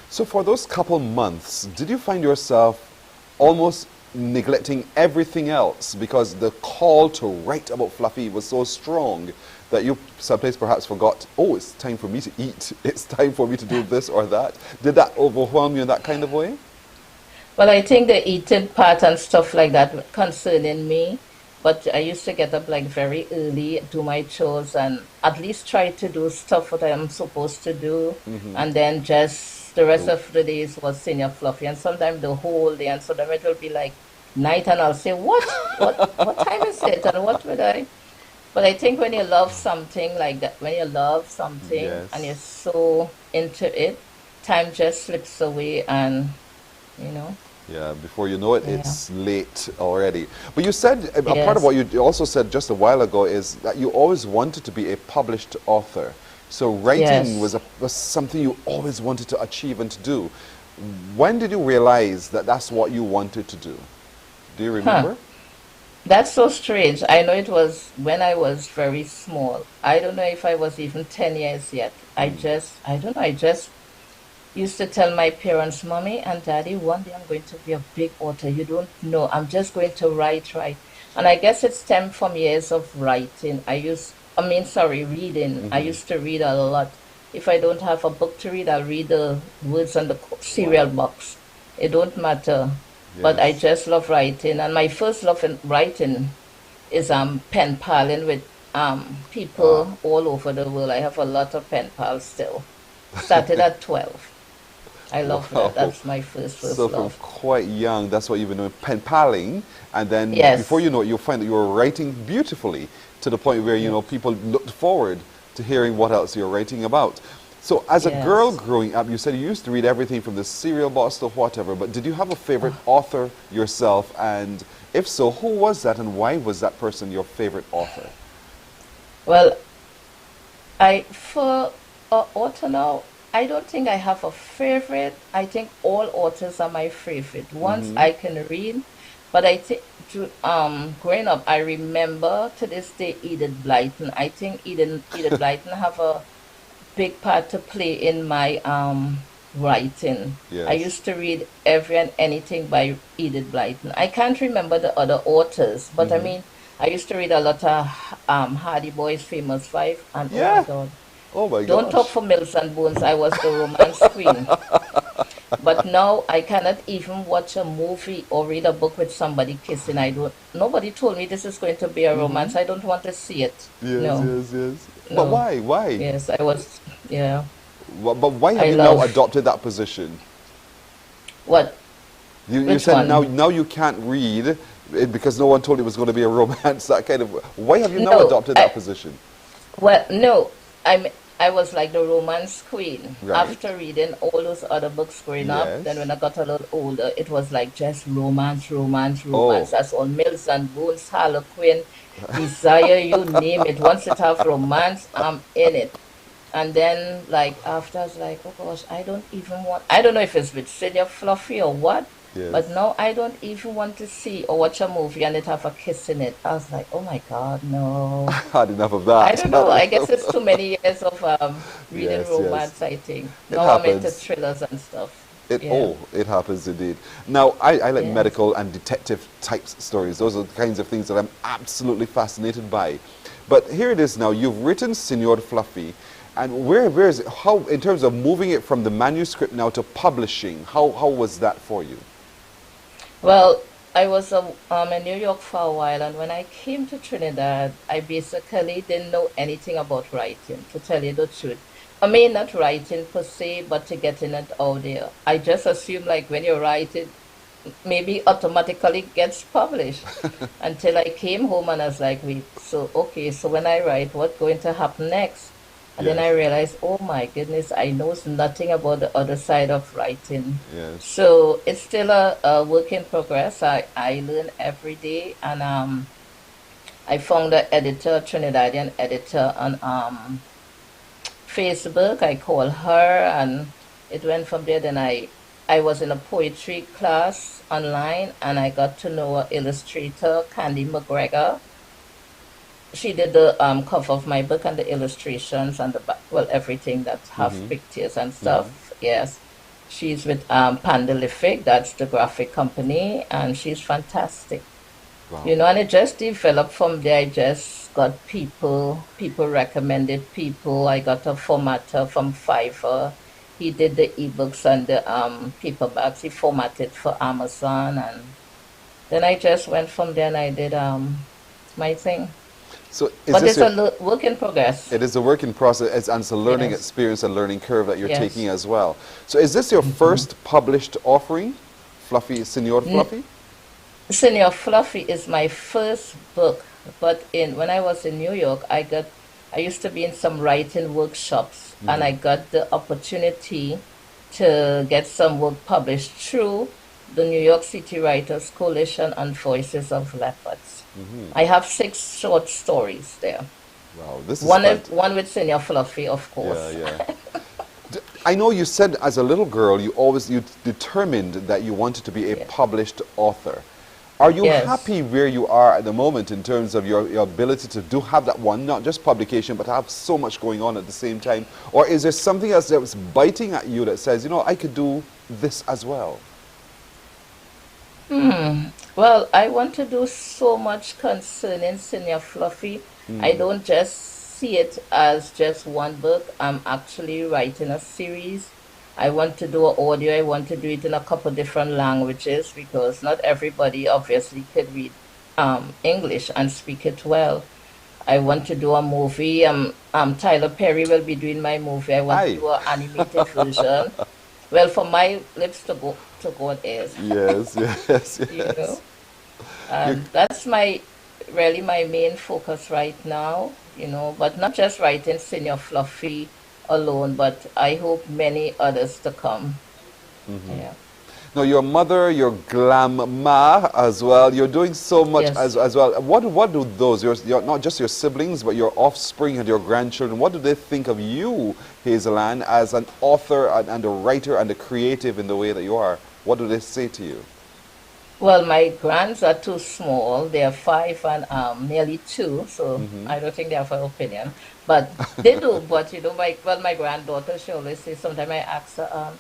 Speaker 12: So for those couple months, did you find yourself almost neglecting everything else because the call to write about Fluffy was so strong that you someplace perhaps forgot, oh, it's time for me to eat, it's time for me to do this or that? Did that overwhelm you in that kind of way?
Speaker 17: Well, I think the eating part and stuff like that concerning me, but I used to get up like very early, do my chores, and at least try to do stuff what I am supposed to do, and then just the rest of the days was senior fluffy, and sometimes the whole day, and sometimes it will be like night, and I'll say, what time is it, and what would I? But I think when you love something like that, when you love something and you're so into it, time just slips away, and you know.
Speaker 12: Yeah, before you know it, it's late already. But you said, a part of what you also said just a while ago is that you always wanted to be a published author. So writing was something you always wanted to achieve and to do. When did you realize that that's what you wanted to do? Do you remember?
Speaker 17: That's so strange. I know it was when I was very small. I don't know if I was even 10 years yet. I don't know, I just used to tell my parents, Mommy and Daddy, one day I'm going to be a big author. You don't know. I'm just going to write. And I guess it stemmed from years of writing. Reading. I used to read a lot. If I don't have a book to read, I'll read the words on the cereal box. It don't matter. But I just love writing. And my first love in writing is pen paling with people all over the world. I have a lot of pen pals still. Started at 12. I love that. That's my first love.
Speaker 12: So from quite young, that's what you've been doing, pen paling, and then before you know it, you'll find that you were writing beautifully to the point where, you know, people looked forward to hearing what else you're writing about. So as a girl growing up, you said you used to read everything from the cereal box to whatever, but did you have a favorite author yourself? And if so, who was that, and why was that person your favorite author?
Speaker 17: Well, for author now, I don't think I have a favorite. I think all authors are my favorite. Once I can read, but I think growing up, I remember to this day Edith Blyton. I think Edith Blyton have a big part to play in my writing. I used to read every and anything by Edith Blyton. I can't remember the other authors, but I mean, I used to read a lot of Hardy Boys' Famous Five, and oh my God.
Speaker 12: Oh my God.
Speaker 17: Don't talk for Mills and Bones. I was the romance queen. But now I cannot even watch a movie or read a book with somebody kissing. Nobody told me this is going to be a romance. I don't want to see it.
Speaker 12: Yes. But why?
Speaker 17: Yes, I was,
Speaker 12: But why have you now adopted that position?
Speaker 17: What?
Speaker 12: You said now you can't read because no one told you it was going to be a romance, that kind of... Why have you now adopted that position?
Speaker 17: Well, no. I was like the romance queen. After reading all those other books growing up, then when I got a little older, it was like just romance. That's all. Mills and Bones, Harlequin, Desire, you name it. Once it have romance, I'm in it. And then like after I was like, oh gosh, I don't know if it's with Senior Fluffy or what, but now I don't even want to see or watch a movie and it have a kiss in it. I was like, oh my God, no.
Speaker 12: I had enough of that.
Speaker 17: I don't know. I guess it's too many years of reading romance, I think. Now I'm into thrillers and stuff.
Speaker 12: It happens indeed. Now, I like medical and detective type stories. Those are the kinds of things that I'm absolutely fascinated by. But here it is now. You've written Senor Fluffy. And where is it? How, in terms of moving it from the manuscript now to publishing, how was that for you?
Speaker 17: Well, I was in New York for a while, and when I came to Trinidad, I basically didn't know anything about writing, to tell you the truth. I mean, not writing per se, but to getting it out there. I just assumed like when you write it, maybe automatically gets published. Until I came home and I was like, wait, so when I write, what's going to happen next? And then I realized, oh my goodness, I know nothing about the other side of writing. So it's still a work in progress. I learn every day. And I found an editor, Trinidadian editor on Facebook. I called her and it went from there. Then I was in a poetry class online and I got to know an illustrator, Candy McGregor. She did the cover of my book and the illustrations and everything that have pictures and stuff. Yes, she's with Pandalific, that's the graphic company, and she's fantastic. You know, and it just developed from there. I just just got people recommended people. I got a formatter from Fiverr. He did the ebooks and the paperbacks. He formatted for Amazon, and then I just went from there and I did my thing.
Speaker 12: So
Speaker 17: but it's a work in progress.
Speaker 12: It is a work in process, and it's a learning experience, a learning curve that you're taking as well. So is this your first published offering, Fluffy, Senor Fluffy?
Speaker 17: Senor Fluffy is my first book, but when I was in New York, I used to be in some writing workshops, and I got the opportunity to get some work published through the New York City Writers Coalition and Voices of Leopards. I have 6 short stories there.
Speaker 12: Wow, this is
Speaker 17: one with Senor Fluffy, of course.
Speaker 12: Yeah. I know you said as a little girl you determined that you wanted to be a published author. Are you happy where you are at the moment in terms of your ability to have that one, not just publication, but to have so much going on at the same time? Or is there something else that was biting at you that says, you know, I could do this as well?
Speaker 17: Well, I want to do so much concerning Senor Fluffy. I don't just see it as just one book. I'm actually writing a series. I want to do an audio. I want to do it in a couple different languages because not everybody obviously could read English and speak it well. I want to do a movie. Tyler Perry will be doing my movie. I want to do an animated version. Well, for my lips to God is.
Speaker 12: Yes.
Speaker 17: You know? And that's really my main focus right now, you know, but not just writing Senor Fluffy alone, but I hope many others to come. Yeah.
Speaker 12: Now, your mother, your grandma as well, you're doing so much as well. What do those, not just your siblings, but your offspring and your grandchildren, what do they think of you, Hazel-Ann, as an author and a writer and a creative in the way that you are? What do they say to you?
Speaker 17: Well, my grands are too small. They are 5 and nearly 2, so I don't think they have an opinion. But they do. But you know, my granddaughter, she always says. Sometimes I ask her,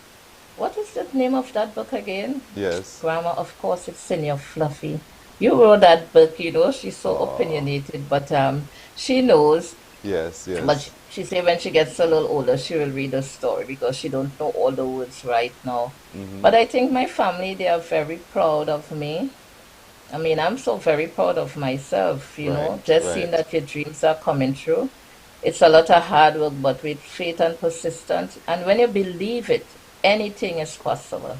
Speaker 17: "What is the name of that book again?"
Speaker 12: Yes.
Speaker 17: Grandma, of course, it's Senor Fluffy. You wrote that book, you know. She's so opinionated, but she knows.
Speaker 12: Yes.
Speaker 17: But she said when she gets a little older, she will read the story because she don't know all the words right now. But I think my family, they are very proud of me. I mean, I'm so very proud of myself, you know, just seeing that your dreams are coming true. It's a lot of hard work, but with faith and persistence. And when you believe it, anything is possible.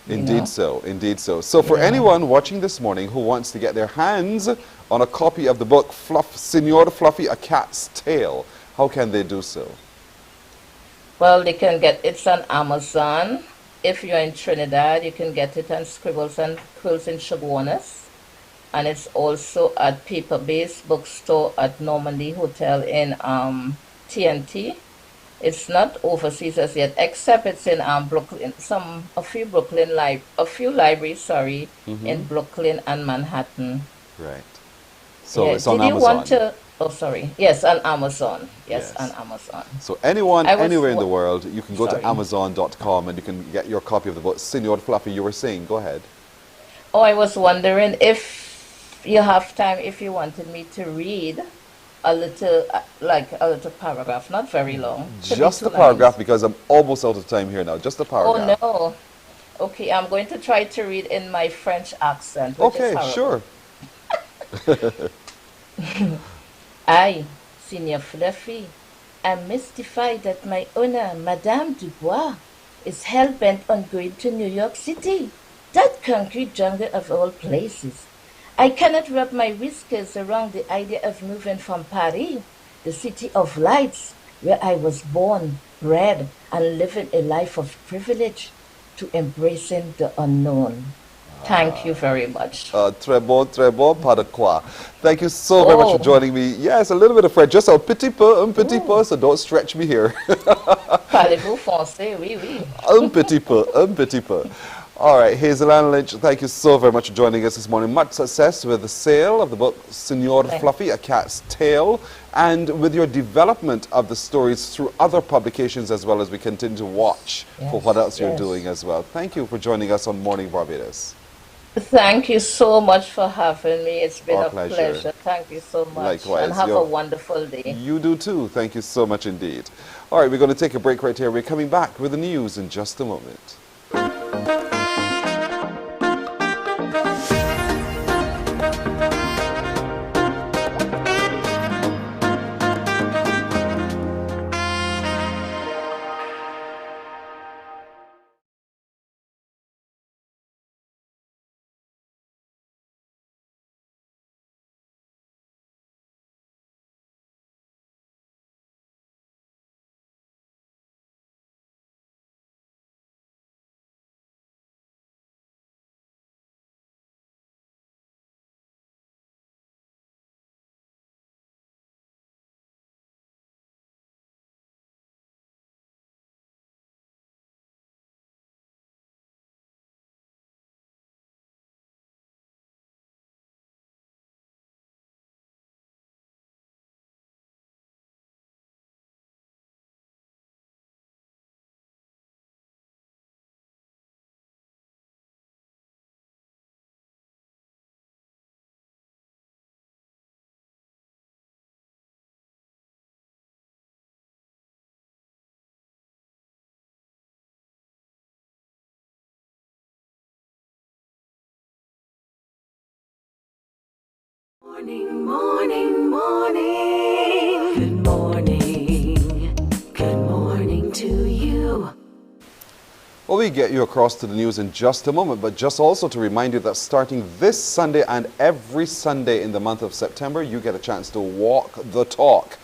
Speaker 12: Indeed so. So for anyone watching this morning who wants to get their hands on a copy of the book Senor Fluffy, A Cat's Tale, how can they do so?
Speaker 17: Well, they can get it's on Amazon. If you're in Trinidad, you can get it on Scribbles and Quills in Chaguanas. And it's also at Paper Base Bookstore at Normandy Hotel in TNT. It's not overseas as yet, except it's in Brooklyn. A few libraries, in Brooklyn and Manhattan.
Speaker 12: Right. So it's on Amazon.
Speaker 17: Yes, on Amazon. Yes, on Amazon.
Speaker 12: So anyone, anywhere in the world, you can go to Amazon.com and you can get your copy of the book, Senor Fluffy. You were saying, go ahead.
Speaker 17: Oh, I was wondering if you have time, if you wanted me to read a little paragraph, not very long.
Speaker 12: Just a paragraph, because I'm almost out of time here now. Just a paragraph.
Speaker 17: Oh, no. Okay, I'm going to try to read in my French accent.
Speaker 12: Okay, sure.
Speaker 17: I, Senor Fluffy, am mystified that my owner, Madame Dubois, is hell-bent on going to New York City, that concrete jungle of all places. I cannot wrap my whiskers around the idea of moving from Paris, the city of lights, where I was born, bred, and living a life of privilege, to embracing the unknown. Thank you very much.
Speaker 12: Très bon, pas de quoi. Thank you so very much for joining me. Yes, a little bit of French, just un petit peu, so don't stretch me here.
Speaker 17: Parlez-vous français? Oui, oui.
Speaker 12: Un petit peu. All right, Hazel-Ann Lynch, thank you so very much for joining us this morning. Much success with the sale of the book, Senor Fluffy, A Cat's Tale, and with your development of the stories through other publications as well, as we continue to watch for what else you're doing as well. Thank you for joining us on Morning Barbados.
Speaker 17: Thank you so much for having me. It's been
Speaker 12: Our
Speaker 17: a
Speaker 12: pleasure.
Speaker 17: pleasure. Thank you so much.
Speaker 12: Likewise.
Speaker 17: And have a wonderful day.
Speaker 12: You do too. Thank you so much indeed. All right, we're going to take a break right here. We're coming back with the news in just a moment.
Speaker 15: Morning, morning, morning. Good morning. Good morning to you.
Speaker 12: Well, we get you across to the news in just a moment, but just also to remind you that starting this Sunday and every Sunday in the month of September, you get a chance to walk the talk,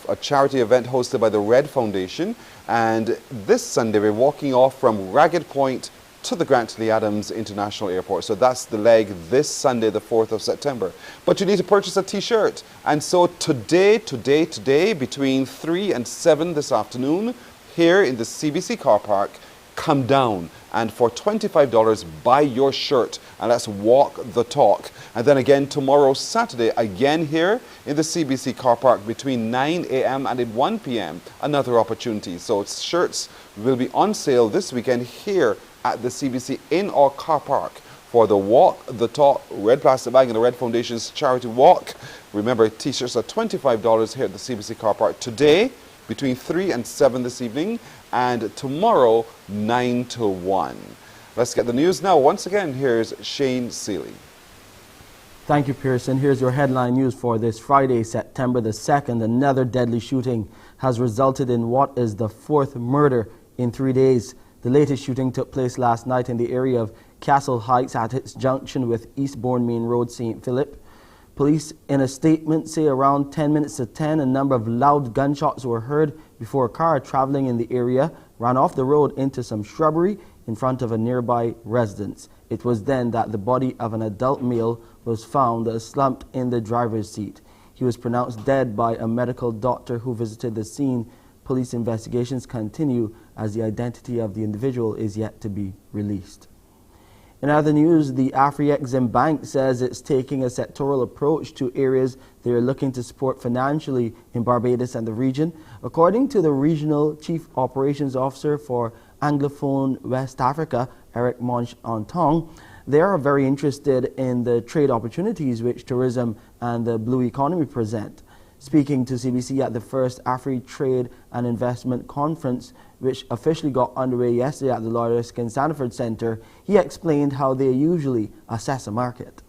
Speaker 12: a charity event hosted by the Red Foundation. And this Sunday, we're walking off from Ragged Point to the Grantley Adams International Airport. So that's the leg this Sunday, the 4th of September. But you need to purchase a t-shirt. And so today, between 3 and 7 this afternoon, here in the CBC car park, come down and for $25 buy your shirt and let's walk the talk. And then again tomorrow Saturday, again here in the CBC car park between 9 a.m. and 1 p.m. another opportunity. So shirts will be on sale this weekend here at the CBC in our car park for the Walk the Talk Red Plastic Bag and the Red Foundation's charity walk. Remember, t-shirts are $25 here at the CBC car park today between 3 and 7 this evening, and tomorrow 9 to 1. Let's get the news now. Once again, here's Shane Seeley.
Speaker 1: Thank you, Pearson. Here's your headline news for this Friday, September the 2nd. Another deadly shooting has resulted in what is the 4th murder in 3 days. The latest shooting took place last night in the area of Castle Heights at its junction with Eastbourne Main Road, St. Philip. Police in a statement say around 10 minutes to 10, a number of loud gunshots were heard before a car traveling in the area ran off the road into some shrubbery in front of a nearby residence. It was then that the body of an adult male was found slumped in the driver's seat. He was pronounced dead by a medical doctor who visited the scene. Police investigations continue as the identity of the individual is yet to be released. In other news, the Afri-Exim Bank says it's taking a sectoral approach to areas they are looking to support financially in Barbados and the region. According to the Regional Chief Operations Officer for Anglophone West Africa, Eric Monch-Antong, they are very interested in the trade opportunities which tourism and the blue economy present. Speaking to CBC at the first Afri Trade and Investment Conference, which officially got underway yesterday at the Lloyd Erskine Sanford Centre, he explained how they usually assess a market.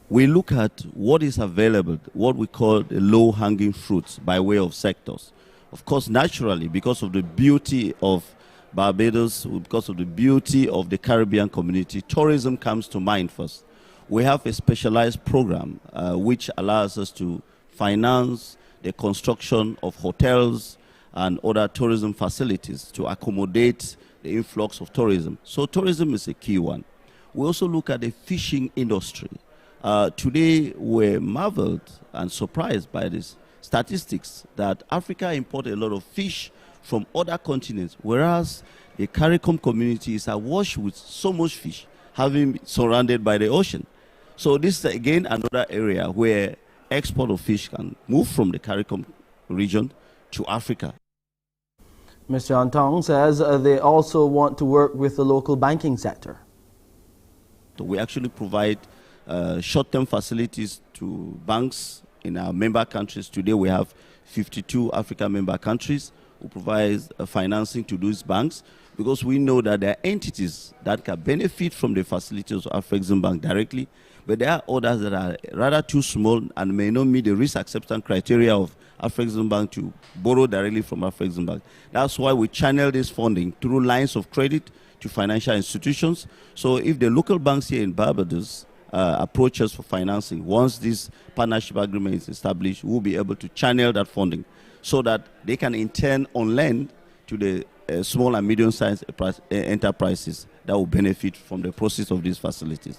Speaker 13: We look at what is available, what we call the low-hanging fruits by way of sectors. Of course, naturally, because of the beauty of Barbados, because of the beauty of the Caribbean community, tourism comes to mind first. We have a specialized program which allows us to finance the construction of hotels and other tourism facilities to accommodate the influx of tourism. So tourism is a key one. We also look at the fishing industry. Today we're marveled and surprised by these statistics that Africa imports a lot of fish from other continents, whereas the CARICOM community is awash with so much fish, having been surrounded by the ocean. So this is again another area where export of fish can move from the CARICOM region to Africa.
Speaker 1: Mr. Antong says they also want to work with the local banking sector.
Speaker 13: sector. We actually provide short-term facilities to banks in our member countries. Today we have 52 African member countries who provide financing to those banks, because we know that there are entities that can benefit from the facilities of Afreximbank directly, but there are others that are rather too small and may not meet the risk acceptance criteria of Afreximbank to borrow directly from Afreximbank. That's why we channel this funding through lines of credit to financial institutions. So if the local banks here in Barbados approach us for financing, once this partnership agreement is established, we'll be able to channel that funding so that they can in turn on lend to the small and medium-sized enterprises that will benefit from the process of these facilities.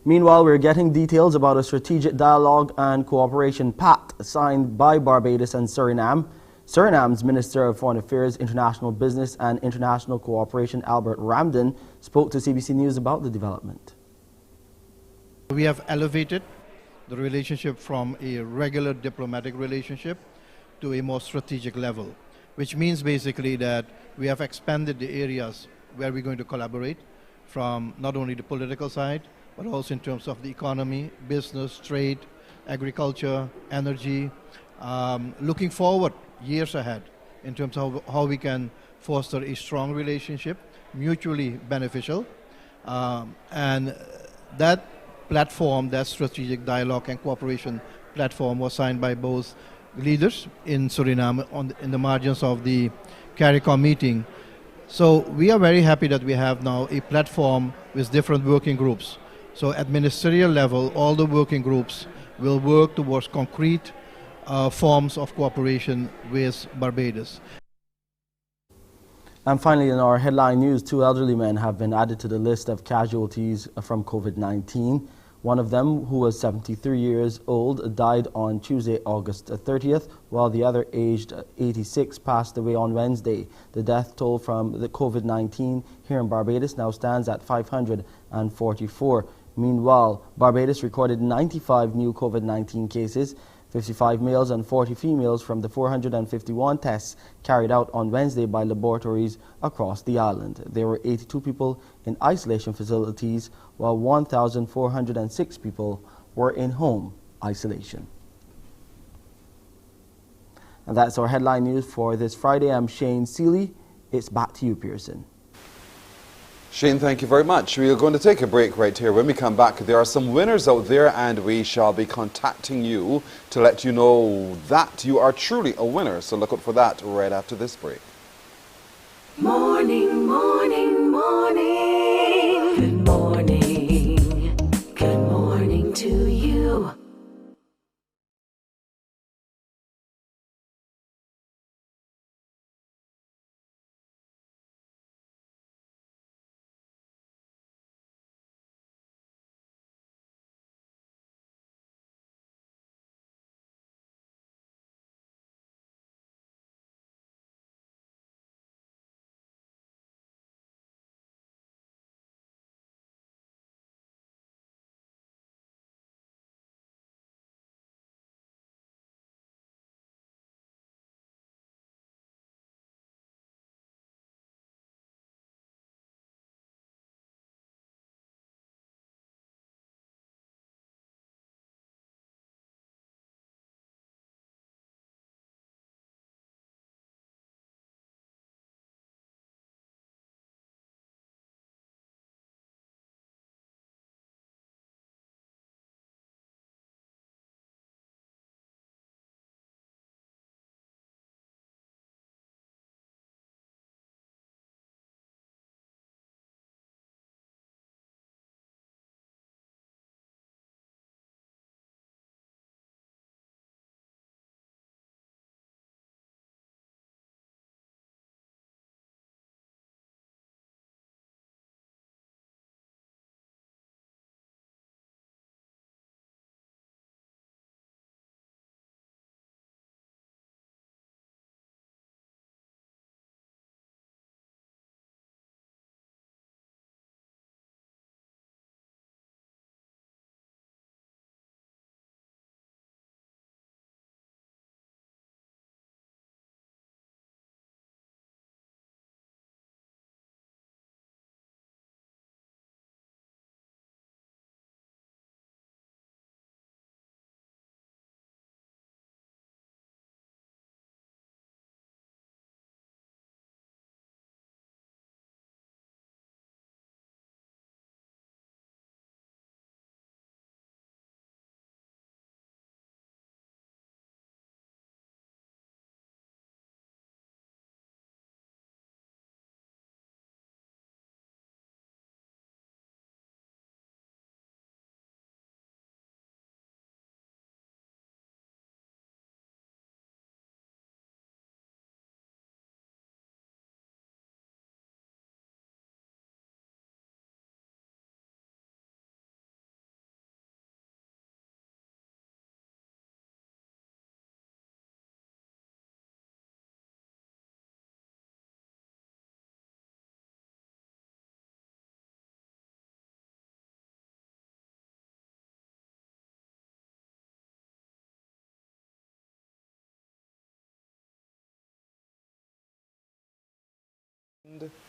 Speaker 1: Meanwhile, we're getting details about a strategic dialogue and cooperation pact signed by Barbados and Suriname. Suriname's Minister of Foreign Affairs, International Business and International Cooperation, Albert Ramden, spoke to CBC News about the development.
Speaker 14: We have elevated the relationship from a regular diplomatic relationship to a more strategic level, which means basically that we have expanded the areas where we're going to collaborate, from not only the political side, but also in terms of the economy, business, trade, agriculture, energy, looking forward years ahead in terms of how we can foster a strong relationship, mutually beneficial. And that platform, that strategic dialogue and cooperation platform, was signed by both leaders in Suriname in the margins of the CARICOM meeting. So we are very happy that we have now a platform with different working groups. So at ministerial level, all the working groups will work towards concrete forms of cooperation with Barbados.
Speaker 1: And finally, in our headline news, 2 elderly men have been added to the list of casualties from COVID-19. One of them, who was 73 years old, died on Tuesday, August 30th, while the other, aged 86, passed away on Wednesday. The death toll from the COVID-19 here in Barbados now stands at 544. Meanwhile, Barbados recorded 95 new COVID-19 cases, 55 males and 40 females from the 451 tests carried out on Wednesday by laboratories across the island. There were 82 people in isolation facilities, while 1,406 people were in home isolation. And that's our headline news for this Friday. I'm Shane Seeley. It's back to you, Pearson.
Speaker 12: Shane, thank you very much. We are going to take a break right here. When we come back, there are some winners out there, and we shall be contacting you to let you know that you are truly a winner. So look out for that right after this break.
Speaker 15: Morning, morning, morning. Good morning. Good morning to you.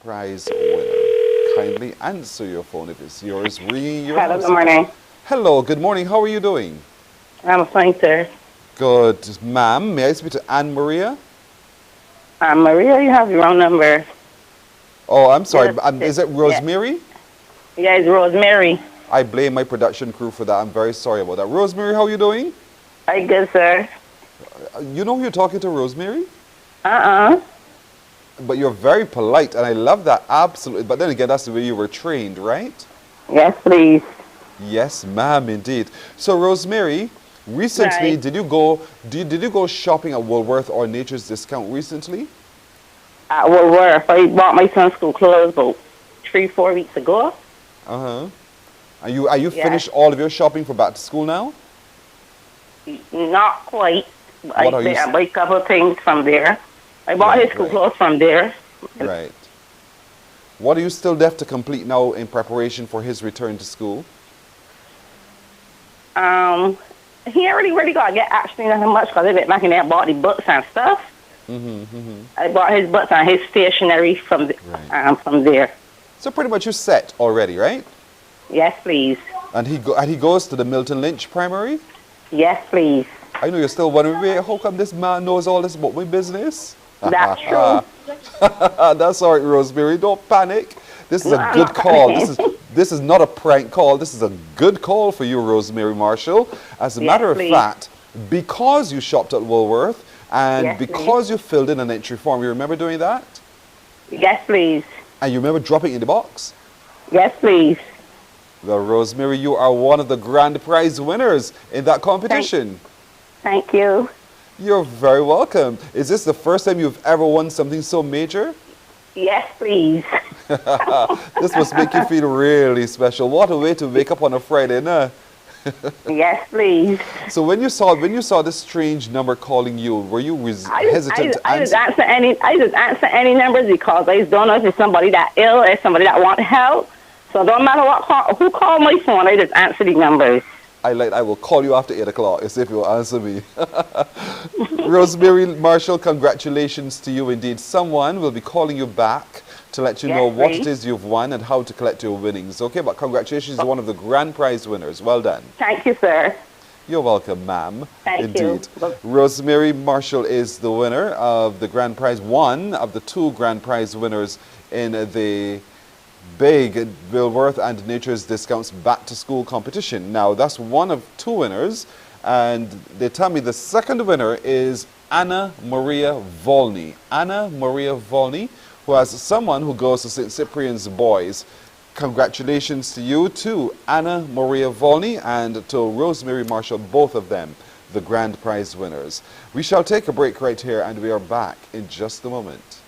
Speaker 12: Prize winner. Kindly answer your phone if it's yours. Ringing your
Speaker 18: Hello,
Speaker 12: house.
Speaker 18: good morning.
Speaker 12: Hello, good morning. How are you doing?
Speaker 18: I'm fine, sir.
Speaker 12: Good, ma'am. May I speak to Anne Maria?
Speaker 18: Maria, you have your wrong number.
Speaker 12: Oh, I'm sorry.
Speaker 18: Yes,
Speaker 12: Is it Rosemary?
Speaker 18: Yeah, it's Rosemary.
Speaker 12: I blame my production crew for that. I'm very sorry about that. Rosemary, how are you doing?
Speaker 18: I'm good, sir.
Speaker 12: You know who you're talking to, Rosemary?
Speaker 18: Uh-uh.
Speaker 12: But you're very polite, and I love that, absolutely. But then again, that's the way you were trained, right?
Speaker 18: Yes, please.
Speaker 12: Yes, ma'am, indeed. So, Rosemary, recently,
Speaker 18: Right.
Speaker 12: did you go shopping at Woolworth or Nature's Discount recently?
Speaker 18: At Woolworth. I bought my son's school clothes about 3-4 weeks ago.
Speaker 12: Uh-huh. Are you
Speaker 18: Yes.
Speaker 12: finished all of your shopping for back to school now?
Speaker 18: Not quite. I
Speaker 12: What are you
Speaker 18: bought a couple of things from there. I bought his school clothes from there.
Speaker 12: Right. What are you still left to complete now in preparation for his return to school?
Speaker 18: He ain't really got to get actually nothing much because I went back in there and bought the books and stuff. I bought his books and his stationery from there.
Speaker 12: So pretty much you're set already, right?
Speaker 18: Yes, please.
Speaker 12: And he goes to the Milton Lynch Primary?
Speaker 18: Yes, please.
Speaker 12: I know you're still wondering, "Wait, how come this man knows all this about my business?"
Speaker 18: That's true.
Speaker 12: That's all right, Rosemary. Don't panic. This is
Speaker 18: No,
Speaker 12: a
Speaker 18: I'm
Speaker 12: good
Speaker 18: not
Speaker 12: call.
Speaker 18: panicking.
Speaker 12: This is not a prank call. This is a good call for you, Rosemary Marshall. As a
Speaker 18: Yes,
Speaker 12: matter of
Speaker 18: please.
Speaker 12: fact, because you shopped at Woolworth and
Speaker 18: Yes,
Speaker 12: because you filled in an entry form, you remember doing that?
Speaker 18: Yes, please.
Speaker 12: And you remember dropping it in the box?
Speaker 18: Yes, please.
Speaker 12: Well, Rosemary, you are one of the grand prize winners in that competition.
Speaker 18: Thank you.
Speaker 12: You're very welcome. Is this the first time you've ever won something so major?
Speaker 18: Yes, please.
Speaker 12: This must make you feel really special. What a way to wake up on a Friday, no?
Speaker 18: Yes, please.
Speaker 12: So when you saw this strange number calling you, were you hesitant to
Speaker 18: I
Speaker 12: answer?
Speaker 18: just answer any numbers because I just don't know if it's somebody that ill or somebody that want help. So no matter who called my phone, I just answer the numbers.
Speaker 12: I will call you after 8 o'clock as if you'll answer me. Rosemary Marshall, congratulations to you indeed. Someone will be calling you back to let you know what it is you've won and how to collect your winnings. Okay, but congratulations to one of the grand prize winners. Well done.
Speaker 18: Thank you, sir.
Speaker 12: You're welcome, ma'am.
Speaker 18: Thank you.
Speaker 12: Indeed. Rosemary Marshall is the winner of the grand prize, one of the two grand prize winners in the big Woolworth and Nature's Discounts back to school competition. Now, that's one of two winners, and they tell me the second winner is Anna Maria Volney. Anna Maria Volney, who has someone who goes to St. Cyprian's Boys. Congratulations to you too, Anna Maria Volney and to Rosemary Marshall, both of them, the grand prize winners. We shall take a break right here and we are back in just a moment.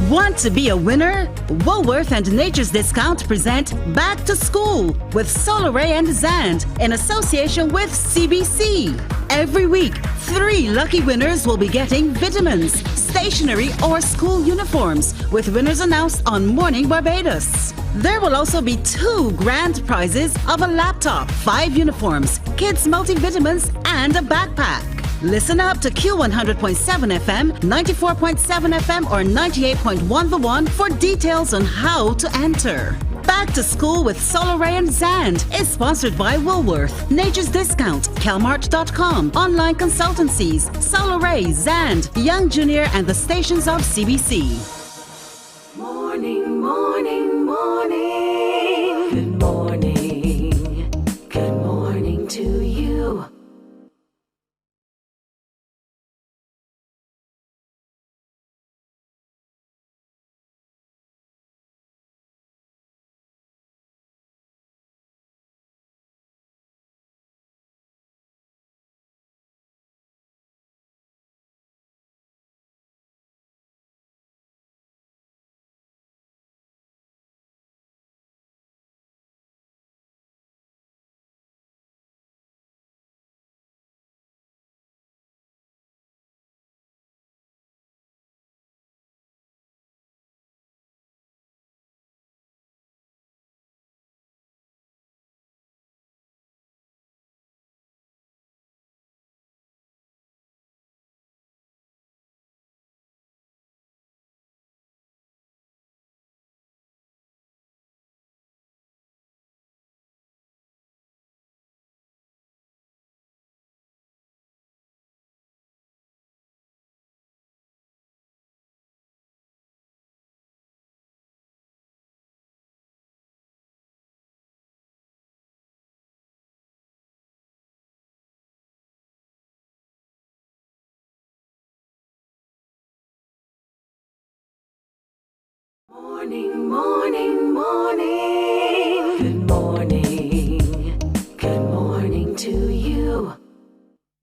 Speaker 19: Want to be a winner? Woolworth and Nature's Discount present Back to School with Solaray and Zand in association with CBC. Every week, 3 lucky winners will be getting vitamins, stationery, or school uniforms, with winners announced on Morning Barbados. There will also be 2 grand prizes of a laptop, 5 uniforms, kids' multivitamins, and a backpack. Listen up to Q100.7 FM, 94.7 FM, or 98.1 The One for details on how to enter. Back to School with Solaray and Zand is sponsored by Woolworth, Nature's Discount, Calmart.com, online consultancies, Solaray, Zand, Young Junior, and the stations of CBC.
Speaker 15: Morning, morning, morning. Good morning. Good morning to you. Morning, morning, morning. Good morning. Good morning to you.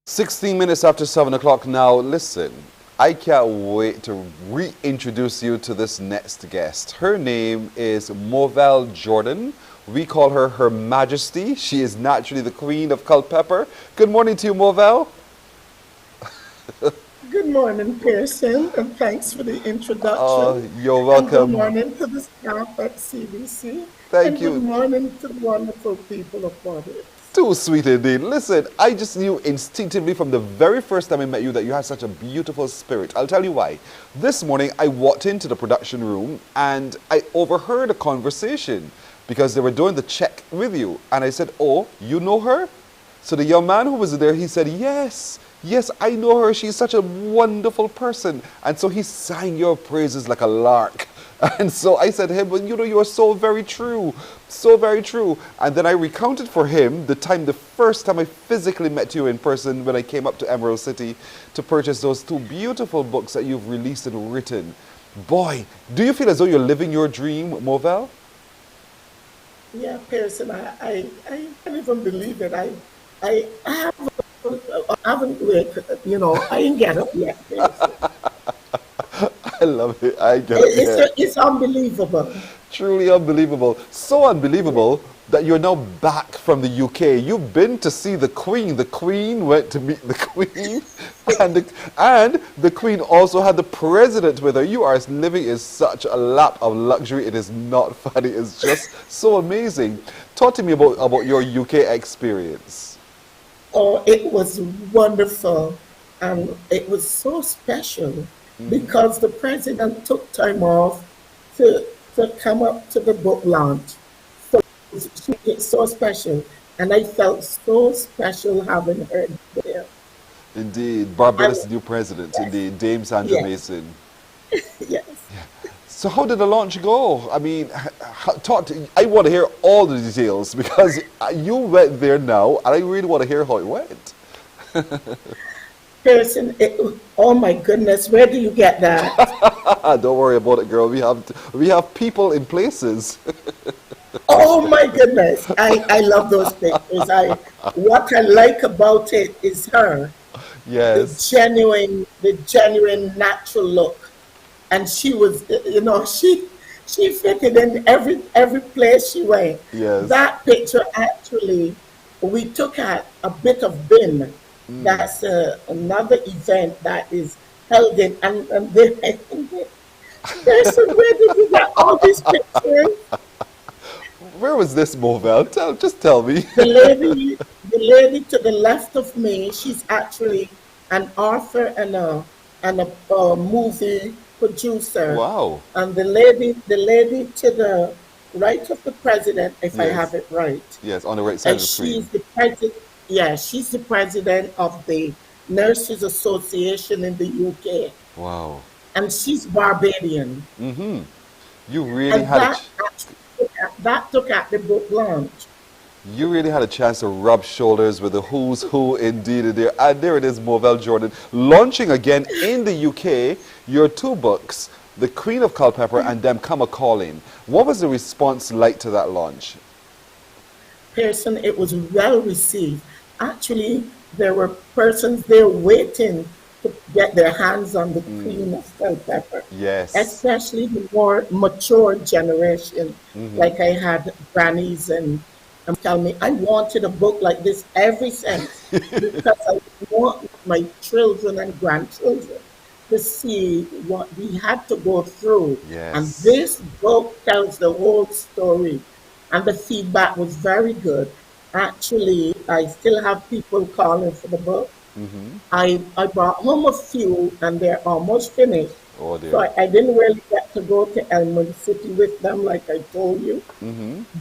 Speaker 12: 16 minutes after 7 o'clock now. Listen, I can't wait to reintroduce you to this next guest. Her name is Moel Jordan. We call her Her Majesty. She is naturally the Queen of Culpeper. Good morning to you, Moel.
Speaker 20: Good morning, Pearson, and thanks for the introduction.
Speaker 12: You're welcome.
Speaker 20: And good morning to the staff at CBC.
Speaker 12: Thank you.
Speaker 20: Good morning to the wonderful people of Barbados.
Speaker 12: Too sweet indeed. Listen, I just knew instinctively from the very first time I met you that you had such a beautiful spirit. I'll tell you why. This morning I walked into the production room and I overheard a conversation because they were doing the check with you. And I said, oh, you know her? So the young man who was there, he said, yes, I know her. She's such a wonderful person. And so he sang your praises like a lark. And so I said to him, well, you know, you are so very true. So very true. And then I recounted for him the first time I physically met you in person when I came up to Emerald City to purchase those 2 beautiful books that you've released and written. Boy, do you feel as though you're living your dream, Moel?
Speaker 20: Yeah, Pearson, I can't even believe it. I haven't, you know, I ain't get up yet, Pearson.
Speaker 12: I love it. I get it.
Speaker 20: It's unbelievable.
Speaker 12: Truly unbelievable. So unbelievable that you're now back from the UK. You've been to see the Queen. The Queen went to meet the Queen. and the Queen also had the President with her. You are living in such a lap of luxury. It is not funny. It's just so amazing. Talk to me about your UK experience.
Speaker 20: Oh, it was wonderful. And it was so special. Because the president took time off to come up to the book launch. So it's so special. And I felt so special having her there.
Speaker 12: Indeed. Barbados' new president, indeed. Dame Sandra Mason.
Speaker 20: Yes.
Speaker 12: So how did the launch go? I mean, I want to hear all the details because you went there now and I really want to hear how it went.
Speaker 20: Pearson, oh my goodness, where do you get that?
Speaker 12: Don't worry about it, girl. We have people in places.
Speaker 20: Oh my goodness, I love those pictures. What I like about it is her.
Speaker 12: Yes.
Speaker 20: The genuine natural look, and she was, you know, she fitted in every place she went.
Speaker 12: Yes.
Speaker 20: That picture actually, we took at a bit of bin. That's another event that is held in, and where did you get all these pictures?
Speaker 12: Where was this, Moel? Just tell me.
Speaker 20: The lady to the left of me, she's actually an author and a movie producer.
Speaker 12: Wow.
Speaker 20: And the lady to the right of the president, if I have it right.
Speaker 12: Yes, on the right side of the screen.
Speaker 20: She's the president. Yeah, she's the president of the Nurses Association in the UK.
Speaker 12: Wow.
Speaker 20: And she's Barbadian.
Speaker 12: Mm-hmm. You really had
Speaker 20: that took at the book launch.
Speaker 12: You really had a chance to rub shoulders with the who's who indeed there. And there it is, Moel Jordan, launching again in the UK your 2 books, The Queen of Culpeper and Them Come A-Calling. What was the response like to that launch?
Speaker 20: Pearson, it was well received. Actually, there were persons there waiting to get their hands on the Queen of Culpeper.
Speaker 12: Yes.
Speaker 20: Especially the more mature generation, like I had grannies and tell me, I wanted a book like this ever since because I want my children and grandchildren to see what we had to go through.
Speaker 12: Yes.
Speaker 20: And this book tells the whole story. And the feedback was very good. Actually, I still have people calling for the book. I brought home a few, and they're almost finished.
Speaker 12: Oh dear.
Speaker 20: So I didn't really get to go to Emerald City with them, like I told you.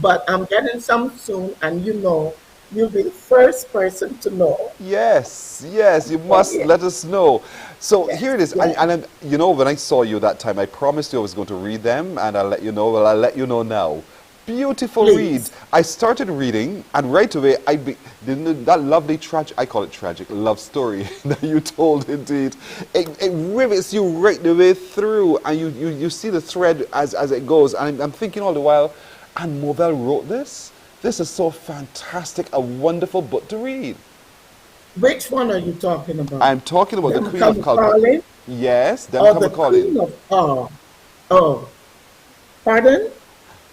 Speaker 20: But I'm getting some soon, and you know, you'll be the first person to know.
Speaker 12: Yes, you must let us know. So here it is. And you know, when I saw you that time, I promised you I was going to read them, and I'll let you know. Well, I'll let you know now. beautiful
Speaker 20: Please.
Speaker 12: read. I started reading, and right away, that lovely I call it tragic, love story that you told, indeed. It rivets you right the way through, and you see the thread as it goes. And I'm thinking all the while, and Moel wrote this? This is so fantastic, a wonderful book to read.
Speaker 20: Which one are you talking about?
Speaker 12: I'm talking about
Speaker 20: Them
Speaker 12: the Queen of
Speaker 20: Come Calling?
Speaker 12: Yes, Them
Speaker 20: Or
Speaker 12: Come
Speaker 20: the
Speaker 12: Calling.
Speaker 20: Queen of Pardon?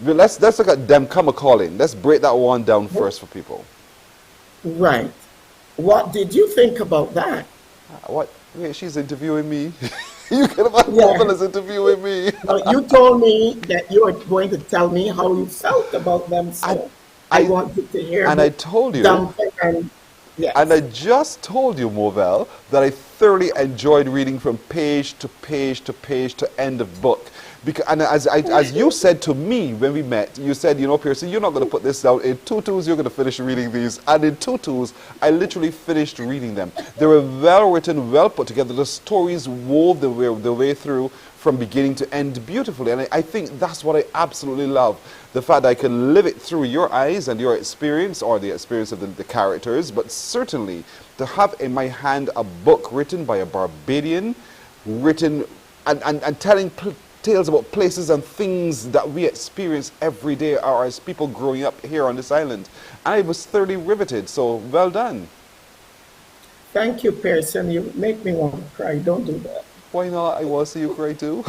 Speaker 12: Let's look at Them Come Calling. Let's break that one down first for people.
Speaker 20: Right. What did you think about that?
Speaker 12: What? Wait, she's interviewing me. You can have Moel is interviewing me.
Speaker 20: You told me that you were going to tell me how you felt about them, so I wanted to hear.
Speaker 12: And I told you. And I just told you, Moel, that I thoroughly enjoyed reading from page to page to page to end of book. And as you said to me when we met, you said, you know, Pearson, you're not going to put this down. In 2 twos, you're going to finish reading these. And in 2 twos, I literally finished reading them. They were well written, well put together. The stories wove the way through from beginning to end beautifully. And I think that's what I absolutely love. The fact that I can live it through your eyes and your experience, or the experience of the characters, but certainly to have in my hand a book written by a Barbadian, written and telling tales about places and things that we experience every day or as people growing up here on this island. I was thoroughly riveted, so well done.
Speaker 20: Thank you, Pearson. You make me want to cry. Don't do that.
Speaker 12: Why not? I want to see you cry too.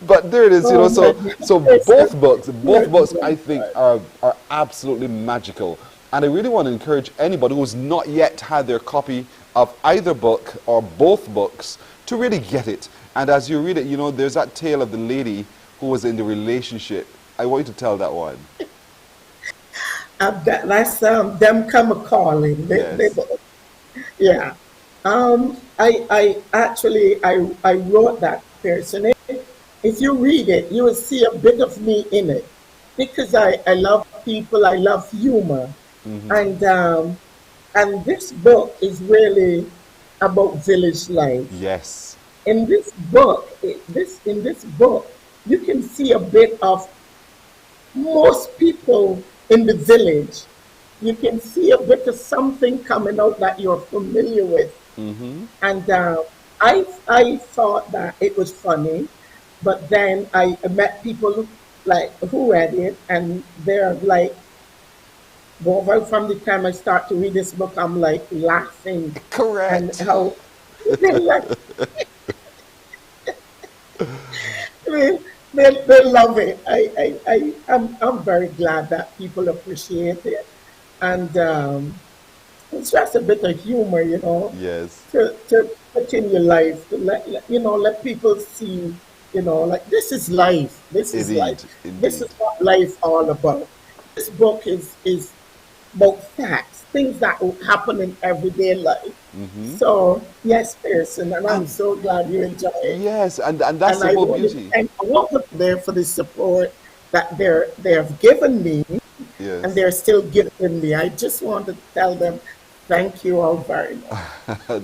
Speaker 12: But there it is, you know, so both books I think are absolutely magical. And I really want to encourage anybody who's not yet had their copy of either book or both books to really get it. And as you read it, you know, there's that tale of the lady who was in the relationship. I want you to tell that one.
Speaker 20: That's Them Come A Calling. Yeah. I actually wrote that person. If you read it, you will see a bit of me in it, because I love people, I love humor. Mm-hmm. And this book is really about village life.
Speaker 12: Yes.
Speaker 20: In this book, you can see a bit of most people in the village. You can see a bit of something coming out that you're familiar with. Mm-hmm. And I thought that it was funny, but then I met people who read it, and they're like, well, from the time I start to read this book, I'm like laughing.
Speaker 12: Correct.
Speaker 20: And how they love it. I'm very glad that people appreciate it, and it's just a bit of humor, you know.
Speaker 12: Yes.
Speaker 20: To put in your life, to let people see, you know, like this is life. This is life. Indeed. This is what life all about. This book is about facts, things that will happen in everyday life. Mm-hmm. So yes, Pearson, and I'm so glad you enjoy it.
Speaker 12: Yes, and that's the whole beauty.
Speaker 20: And I want them there for the support that they have given me, yes, and they're still giving me. I just want to tell them thank you all very much.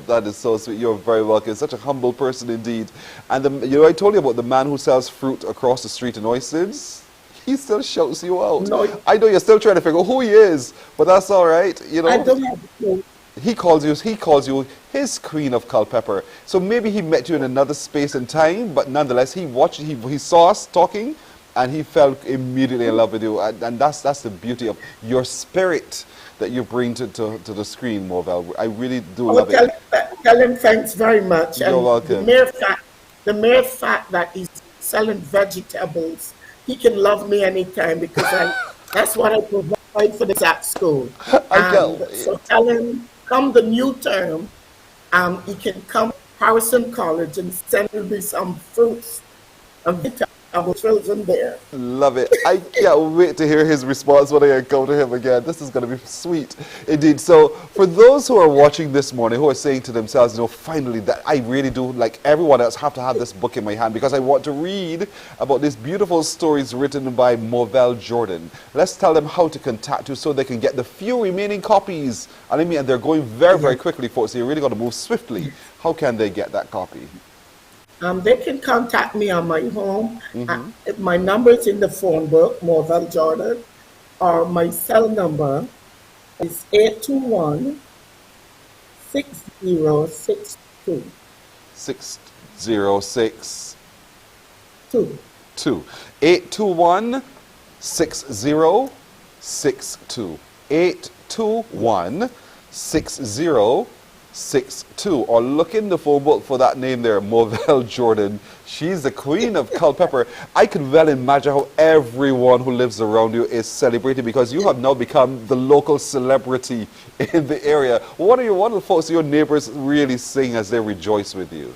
Speaker 12: That is so sweet. You're very welcome. Such a humble person indeed. And you know, I told you about the man who sells fruit across the street in Oysters. He still shouts you out. No, I know you're still trying to figure out who he is, but that's all right. You know,
Speaker 20: I don't have to.
Speaker 12: He calls you his Queen of Culpeper. So maybe he met you in another space and time, but nonetheless, he saw us talking, and he fell immediately in love with you. And that's the beauty of your spirit that you bring to the screen, Moel. I really do love it.
Speaker 20: Tell him thanks very much.
Speaker 12: You're welcome.
Speaker 20: The mere fact that he's selling vegetables, he can love me anytime, because that's what I provide for this at school. So tell him, come the new term, he can come to Harrison College and send me some fruits and vegetables children there.
Speaker 12: Love it. I can't wait to hear his response when I encounter him again. This is going to be sweet indeed. So for those who are watching this morning, who are saying to themselves, you know, finally, that I really do, like everyone else, have to have this book in my hand because I want to read about these beautiful stories written by Moel Jordan. Let's tell them how to contact you so they can get the few remaining copies. And I mean, they're going very, very quickly, folks. So you're really going to move swiftly. How can they get that copy?
Speaker 20: They can contact me on my home.
Speaker 12: Mm-hmm.
Speaker 20: My number is in the phone book, Moel Jordan, or my cell number is 821-6062.
Speaker 12: 606
Speaker 20: 2.
Speaker 12: 821-6062. 821-6062. Or look in the phone book for that name there, Moel Jordan. She's the queen of Culpeper. I can well imagine how everyone who lives around you is celebrating because you have now become the local celebrity in the area. What are the folks, your neighbors, really sing as they rejoice with you?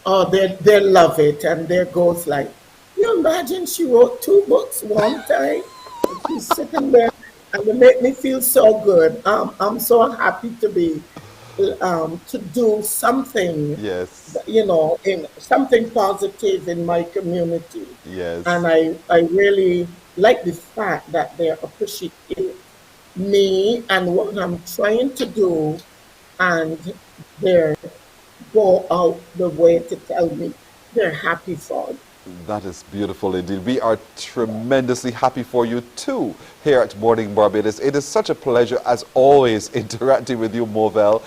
Speaker 20: Oh, they love it, and there goes like, you imagine she wrote 2 books one time, and she's sitting there, and it make me feel so good. I'm so happy to be to do something,
Speaker 12: yes,
Speaker 20: in something positive in my community.
Speaker 12: Yes,
Speaker 20: and I really like the fact that they're appreciating me and what I'm trying to do, and they're go out the way to tell me they're happy for it.
Speaker 12: That is beautiful indeed. We are tremendously happy for you too here at Morning Barbados. It is such a pleasure as always interacting with you, Moel.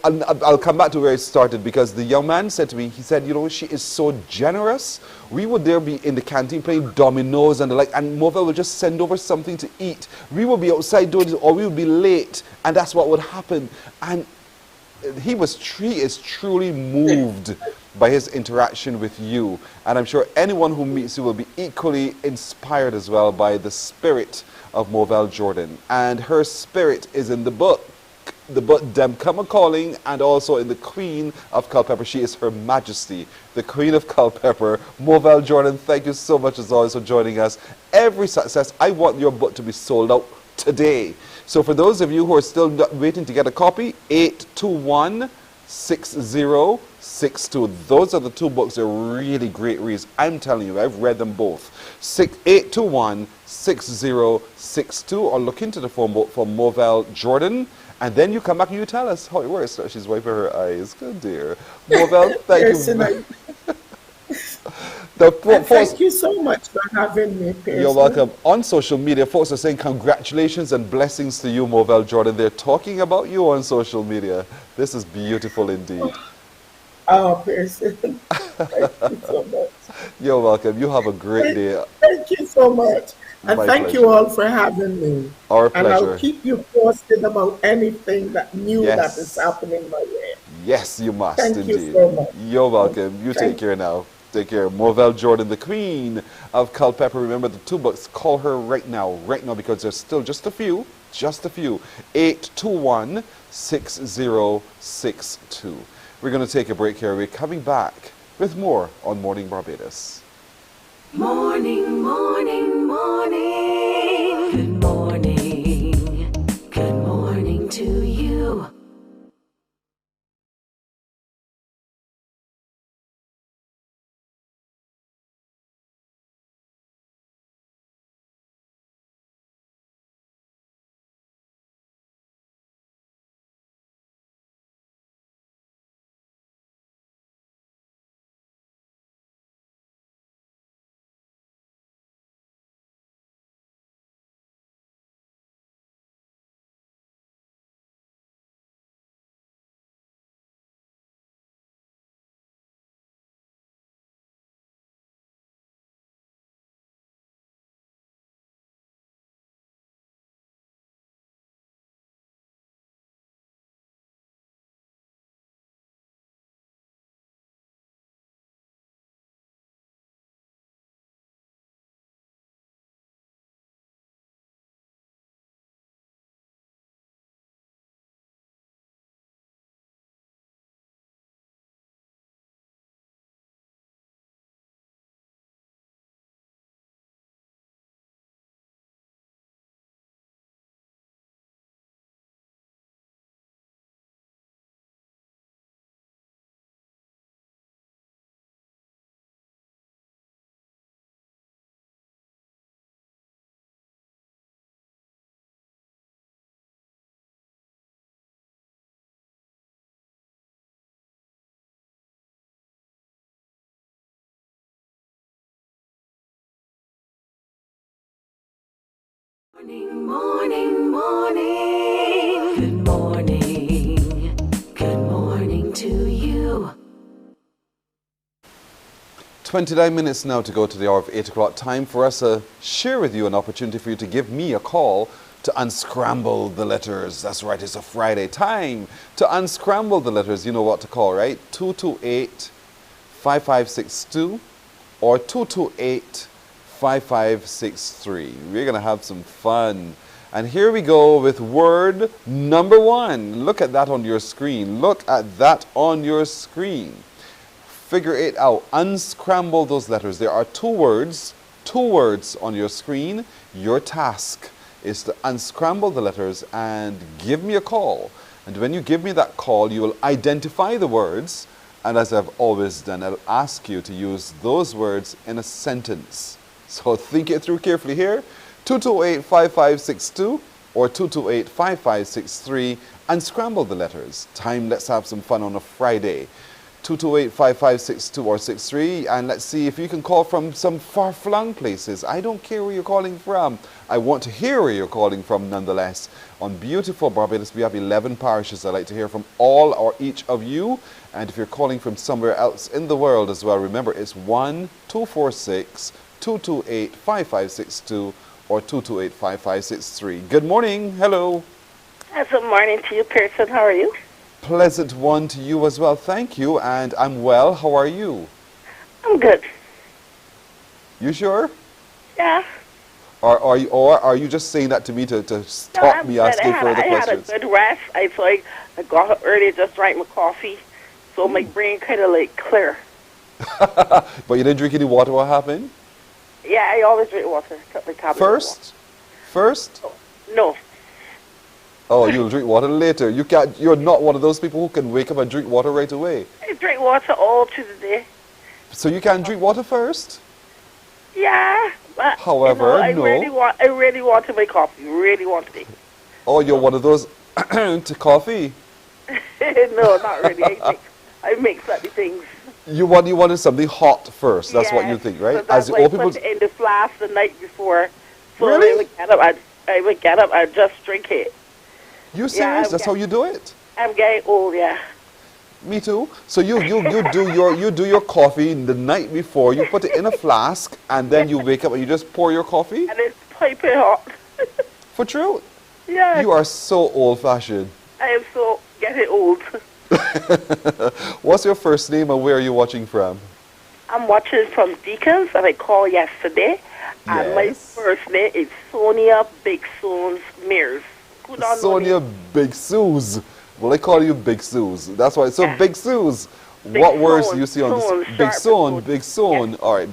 Speaker 12: I'll come back to where it started because the young man said to me, he said, she is so generous. We would there be in the canteen playing dominoes and the like, and Moel will just send over something to eat. We will be outside doing it or we will be late, and that's what would happen. And he is truly moved by his interaction with you, and I'm sure anyone who meets you will be equally inspired as well by the spirit of Moel Jordan. And her spirit is in the book Dem Come A Calling, and also in the Queen of Culpeper. She is Her Majesty, the Queen of Culpeper. Moel Jordan, thank you so much as always for joining us. Every success. I want your book to be sold out today. So for those of you who are still waiting to get a copy, 821-6062. Those are the 2 books. They're really great reads. I'm telling you, I've read them both. 821-6062, or look into the phone book for Moel Jordan, and then you come back and you tell us how it works. She's wiping her eyes. Good dear. Moel, thank you.
Speaker 20: Thank you so much for having me, Pearson.
Speaker 12: You're welcome. On social media, folks are saying congratulations and blessings to you, Moel Jordan. They're talking about you on social media. This is beautiful indeed.
Speaker 20: Oh, Pearson. Thank you so much.
Speaker 12: You're welcome. You have a great day.
Speaker 20: Thank you so much. And
Speaker 12: My
Speaker 20: thank
Speaker 12: pleasure.
Speaker 20: you all for having me.
Speaker 12: Our pleasure.
Speaker 20: And I'll keep you posted about anything that
Speaker 12: Yes.
Speaker 20: that is happening my way.
Speaker 12: Yes, you must
Speaker 20: Thank
Speaker 12: indeed.
Speaker 20: you so much.
Speaker 12: You're welcome. You take care now. Take care. Moel Jordan, the Queen of Culpeper. Remember the 2 books. Call her right now, because there's still just a few. 821-6062. We're going to take a break here. We're coming back with more on Morning Barbados.
Speaker 15: Morning, morning, morning. Good morning. Good morning to you. Morning, morning. Good morning. Good morning to you.
Speaker 12: 29 minutes now to go to the hour of 8 o'clock. Time for us to share with you an opportunity for you to give me a call to unscramble the letters. That's right, it's a Friday. Time to unscramble the letters. You know what to call, right? 228-5562 or 228-5563. We're going to have some fun. And here we go with word number 1. Look at that on your screen. Look at that on your screen. Figure it out. Unscramble those letters. There are two words on your screen. Your task is to unscramble the letters and give me a call. And when you give me that call, you will identify the words. And as I've always done, I'll ask you to use those words in a sentence. So think it through carefully here. 228-5562 or 228-5563. Unscramble the letters. Time, let's have some fun on a Friday. 228-5562 or 63, and let's see if you can call from some far-flung places. I don't care where you're calling from. I want to hear where you're calling from nonetheless. On beautiful Barbados, we have 11 parishes. I'd like to hear from all or each of you. And if you're calling from somewhere else in the world as well, remember it's 1-246-228-5562 or 228-5563. Good morning. Hello.
Speaker 21: Good morning to you, Pearson. How are you?
Speaker 12: Pleasant one to you as well. Thank you. And I'm well. How are you?
Speaker 21: I'm good.
Speaker 12: You sure?
Speaker 21: Yeah.
Speaker 12: Or are you just saying that to me to stop me asking further questions?
Speaker 21: I had a good rest. I got up early, just drank my coffee, so my brain kind of like clear.
Speaker 12: But you didn't drink any water. What happened?
Speaker 21: Yeah, I always drink water. Cut my tablet.
Speaker 12: First?
Speaker 21: No.
Speaker 12: Oh, you'll drink water later. You're not one of those people who can wake up and drink water right away.
Speaker 21: I drink water all through the day.
Speaker 12: So you can drink water first?
Speaker 21: Yeah, but
Speaker 12: however,
Speaker 21: I really wanted my coffee. Really wanted it.
Speaker 12: Oh, you're one of those to coffee?
Speaker 21: No, not really. I make certain things.
Speaker 12: You wanted something hot first. That's what you think, right?
Speaker 21: So that's why I put it in the flask the night before. So really? I would get up and just drink it.
Speaker 12: You serious? That's how you do it?
Speaker 21: I'm getting old, yeah.
Speaker 12: Me too. So you do your coffee the night before. You put it in a flask, and then you wake up and you just pour your coffee.
Speaker 21: And it's piping hot.
Speaker 12: For true?
Speaker 21: Yeah.
Speaker 12: You are so old-fashioned.
Speaker 21: I am so getting old.
Speaker 12: What's your first name and where are you watching from?
Speaker 21: I'm watching from Deacons, and I called yesterday.
Speaker 12: Yes.
Speaker 21: And my first name is Sonia Big Soons Mears.
Speaker 12: Sonia Big Suze. Well, I call you Big Suze. That's why. So, Big Suze, what words do you see on this? Big Son, Big Son. All right.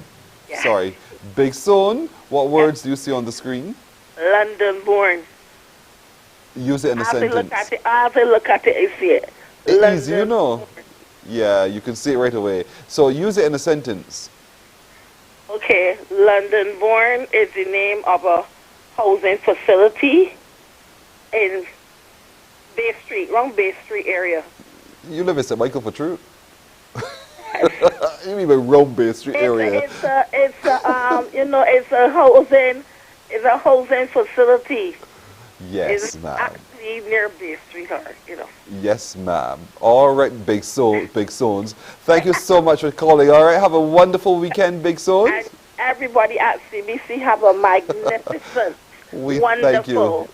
Speaker 12: Yeah. Sorry. Big Son, what words do you see on the screen?
Speaker 21: London born.
Speaker 12: Use it in a sentence.
Speaker 21: I have to look at it and see it.
Speaker 12: Easy, you know. Yeah, you can see it right away. So, use it in a sentence.
Speaker 21: Okay. London born is the name of a housing facility in Bay Street, wrong Bay Street area.
Speaker 12: You live in St. Michael for true? You mean by wrong Bay Street area?
Speaker 21: It's a housing facility.
Speaker 12: Yes, ma'am.
Speaker 21: Actually near Bay Street,
Speaker 12: Yes, ma'am. All right, Big Sons. Thank you so much for calling. All right, have a wonderful weekend, Big Sons.
Speaker 21: And everybody at CBC have a magnificent, wonderful.
Speaker 12: Thank you.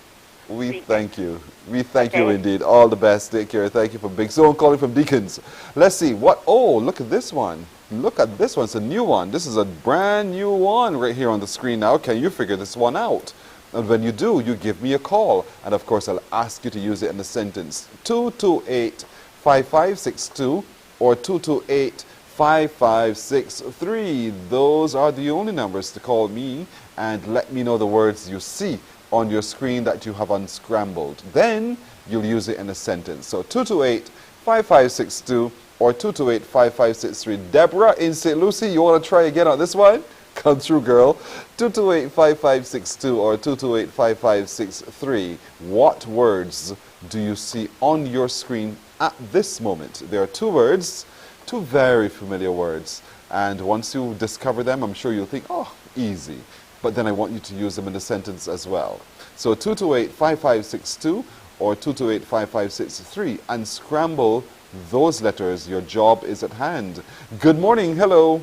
Speaker 12: We thank you. We thank you indeed. All the best. Take care. Thank you for Big Zone calling from Deacons. Let's see. Oh, look at this one. Look at this one. It's a new one. This is a brand new one right here on the screen now. Can you figure this one out? And when you do, you give me a call. And of course, I'll ask you to use it in a sentence. 228-5562 or 228-5563. Those are the only numbers to call me and let me know the words you see on your screen that you have unscrambled. Then you'll use it in a sentence. So 228-5562 or 228-5563. Deborah in St. Lucie, you want to try again on this one? Come through, girl. 228-5562 or 228-5563. What words do you see on your screen at this moment? There are two words, two very familiar words. And once you discover them, I'm sure you'll think, oh, easy. but then I want you to use them in a sentence as well. So 228-5562 or 228-5563, and scramble those letters. Your job is at hand. Good morning. Hello.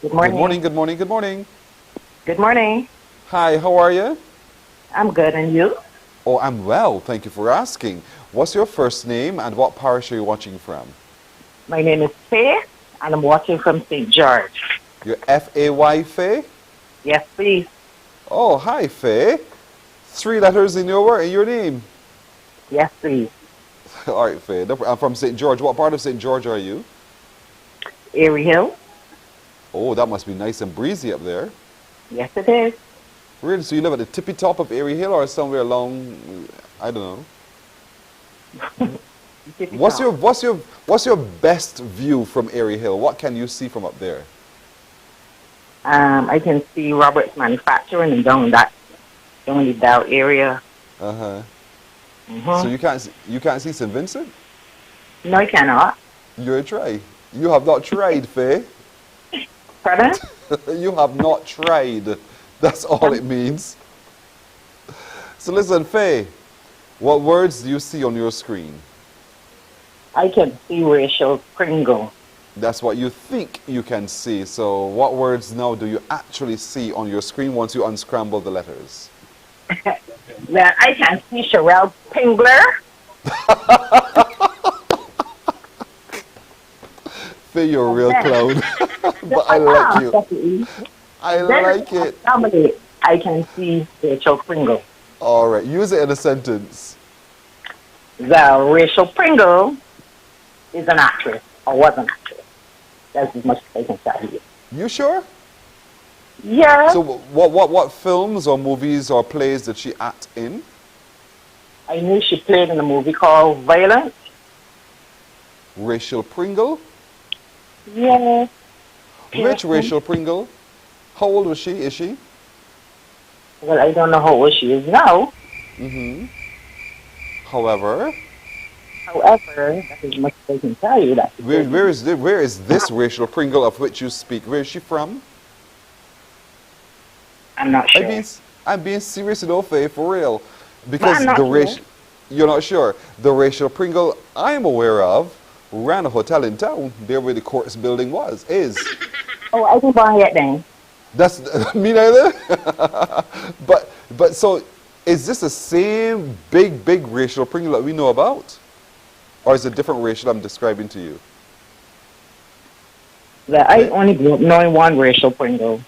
Speaker 2: Good morning.
Speaker 12: Good morning. Good morning. Good morning.
Speaker 2: Good morning.
Speaker 12: Hi, how are you?
Speaker 2: I'm good, and you?
Speaker 12: Oh, I'm well. Thank you for asking. What's your first name and what parish are you watching from?
Speaker 2: My name is Faye, and I'm watching from St. George.
Speaker 12: You're F-A-Y, Faye?
Speaker 2: Yes, please.
Speaker 12: Oh, hi, Faye. 3 letters in your name.
Speaker 2: Yes, please.
Speaker 12: All right, Faye. I'm from St. George. What part of St. George are you?
Speaker 2: Airy Hill.
Speaker 12: Oh, that must be nice and breezy up there.
Speaker 2: Yes, it is.
Speaker 12: Really? So you live at the tippy top of Airy Hill or somewhere along, I don't know. What's your best view from Airy Hill? What can you see from up there?
Speaker 2: I can see Robert's Manufacturing and down the Dow area.
Speaker 12: Uh-huh.
Speaker 2: Mm-hmm.
Speaker 12: So you can't see St. Vincent?
Speaker 2: No, I cannot.
Speaker 12: You're a try. You have not tried, Faye.
Speaker 2: Pardon?
Speaker 12: You have not tried. That's all it means. So listen, Faye, what words do you see on your screen?
Speaker 2: I can see Rachel Pringle.
Speaker 12: That's what you think you can see. So what words now do you actually see on your screen once you unscramble the letters?
Speaker 2: Well, I can see Sherelle Pingler.
Speaker 12: Faye, you're a real clown. But I like you. I like it.
Speaker 2: I can see Rachel Pringle.
Speaker 12: All right, use it in a sentence.
Speaker 2: The Rachel Pringle is an actress, or was an actress. That's as much as I can tell you.
Speaker 12: You sure?
Speaker 2: Yeah.
Speaker 12: So what films or movies or plays did she act in?
Speaker 2: I knew she played in a movie called Violence.
Speaker 12: Rachel Pringle?
Speaker 2: Yeah.
Speaker 12: Which Rachel Pringle? How old was she? Is she?
Speaker 2: Well, I don't know how old she is now.
Speaker 12: Mm-hmm. However,
Speaker 2: that is much I can tell you. That
Speaker 12: where is this Rachel Pringle of which you speak? Where is she from?
Speaker 2: I'm not sure.
Speaker 12: I'm being serious enough, Faye, for real. Because you're not sure. The Rachel Pringle I'm aware of ran a hotel in town, there where the courts building is.
Speaker 2: Oh, I can buy it then.
Speaker 12: That's me neither. but so is this the same big Rachel Pringle that we know about? Or is it a different Rachel I'm describing to you?
Speaker 2: I only grew up knowing one Rachel Pringle.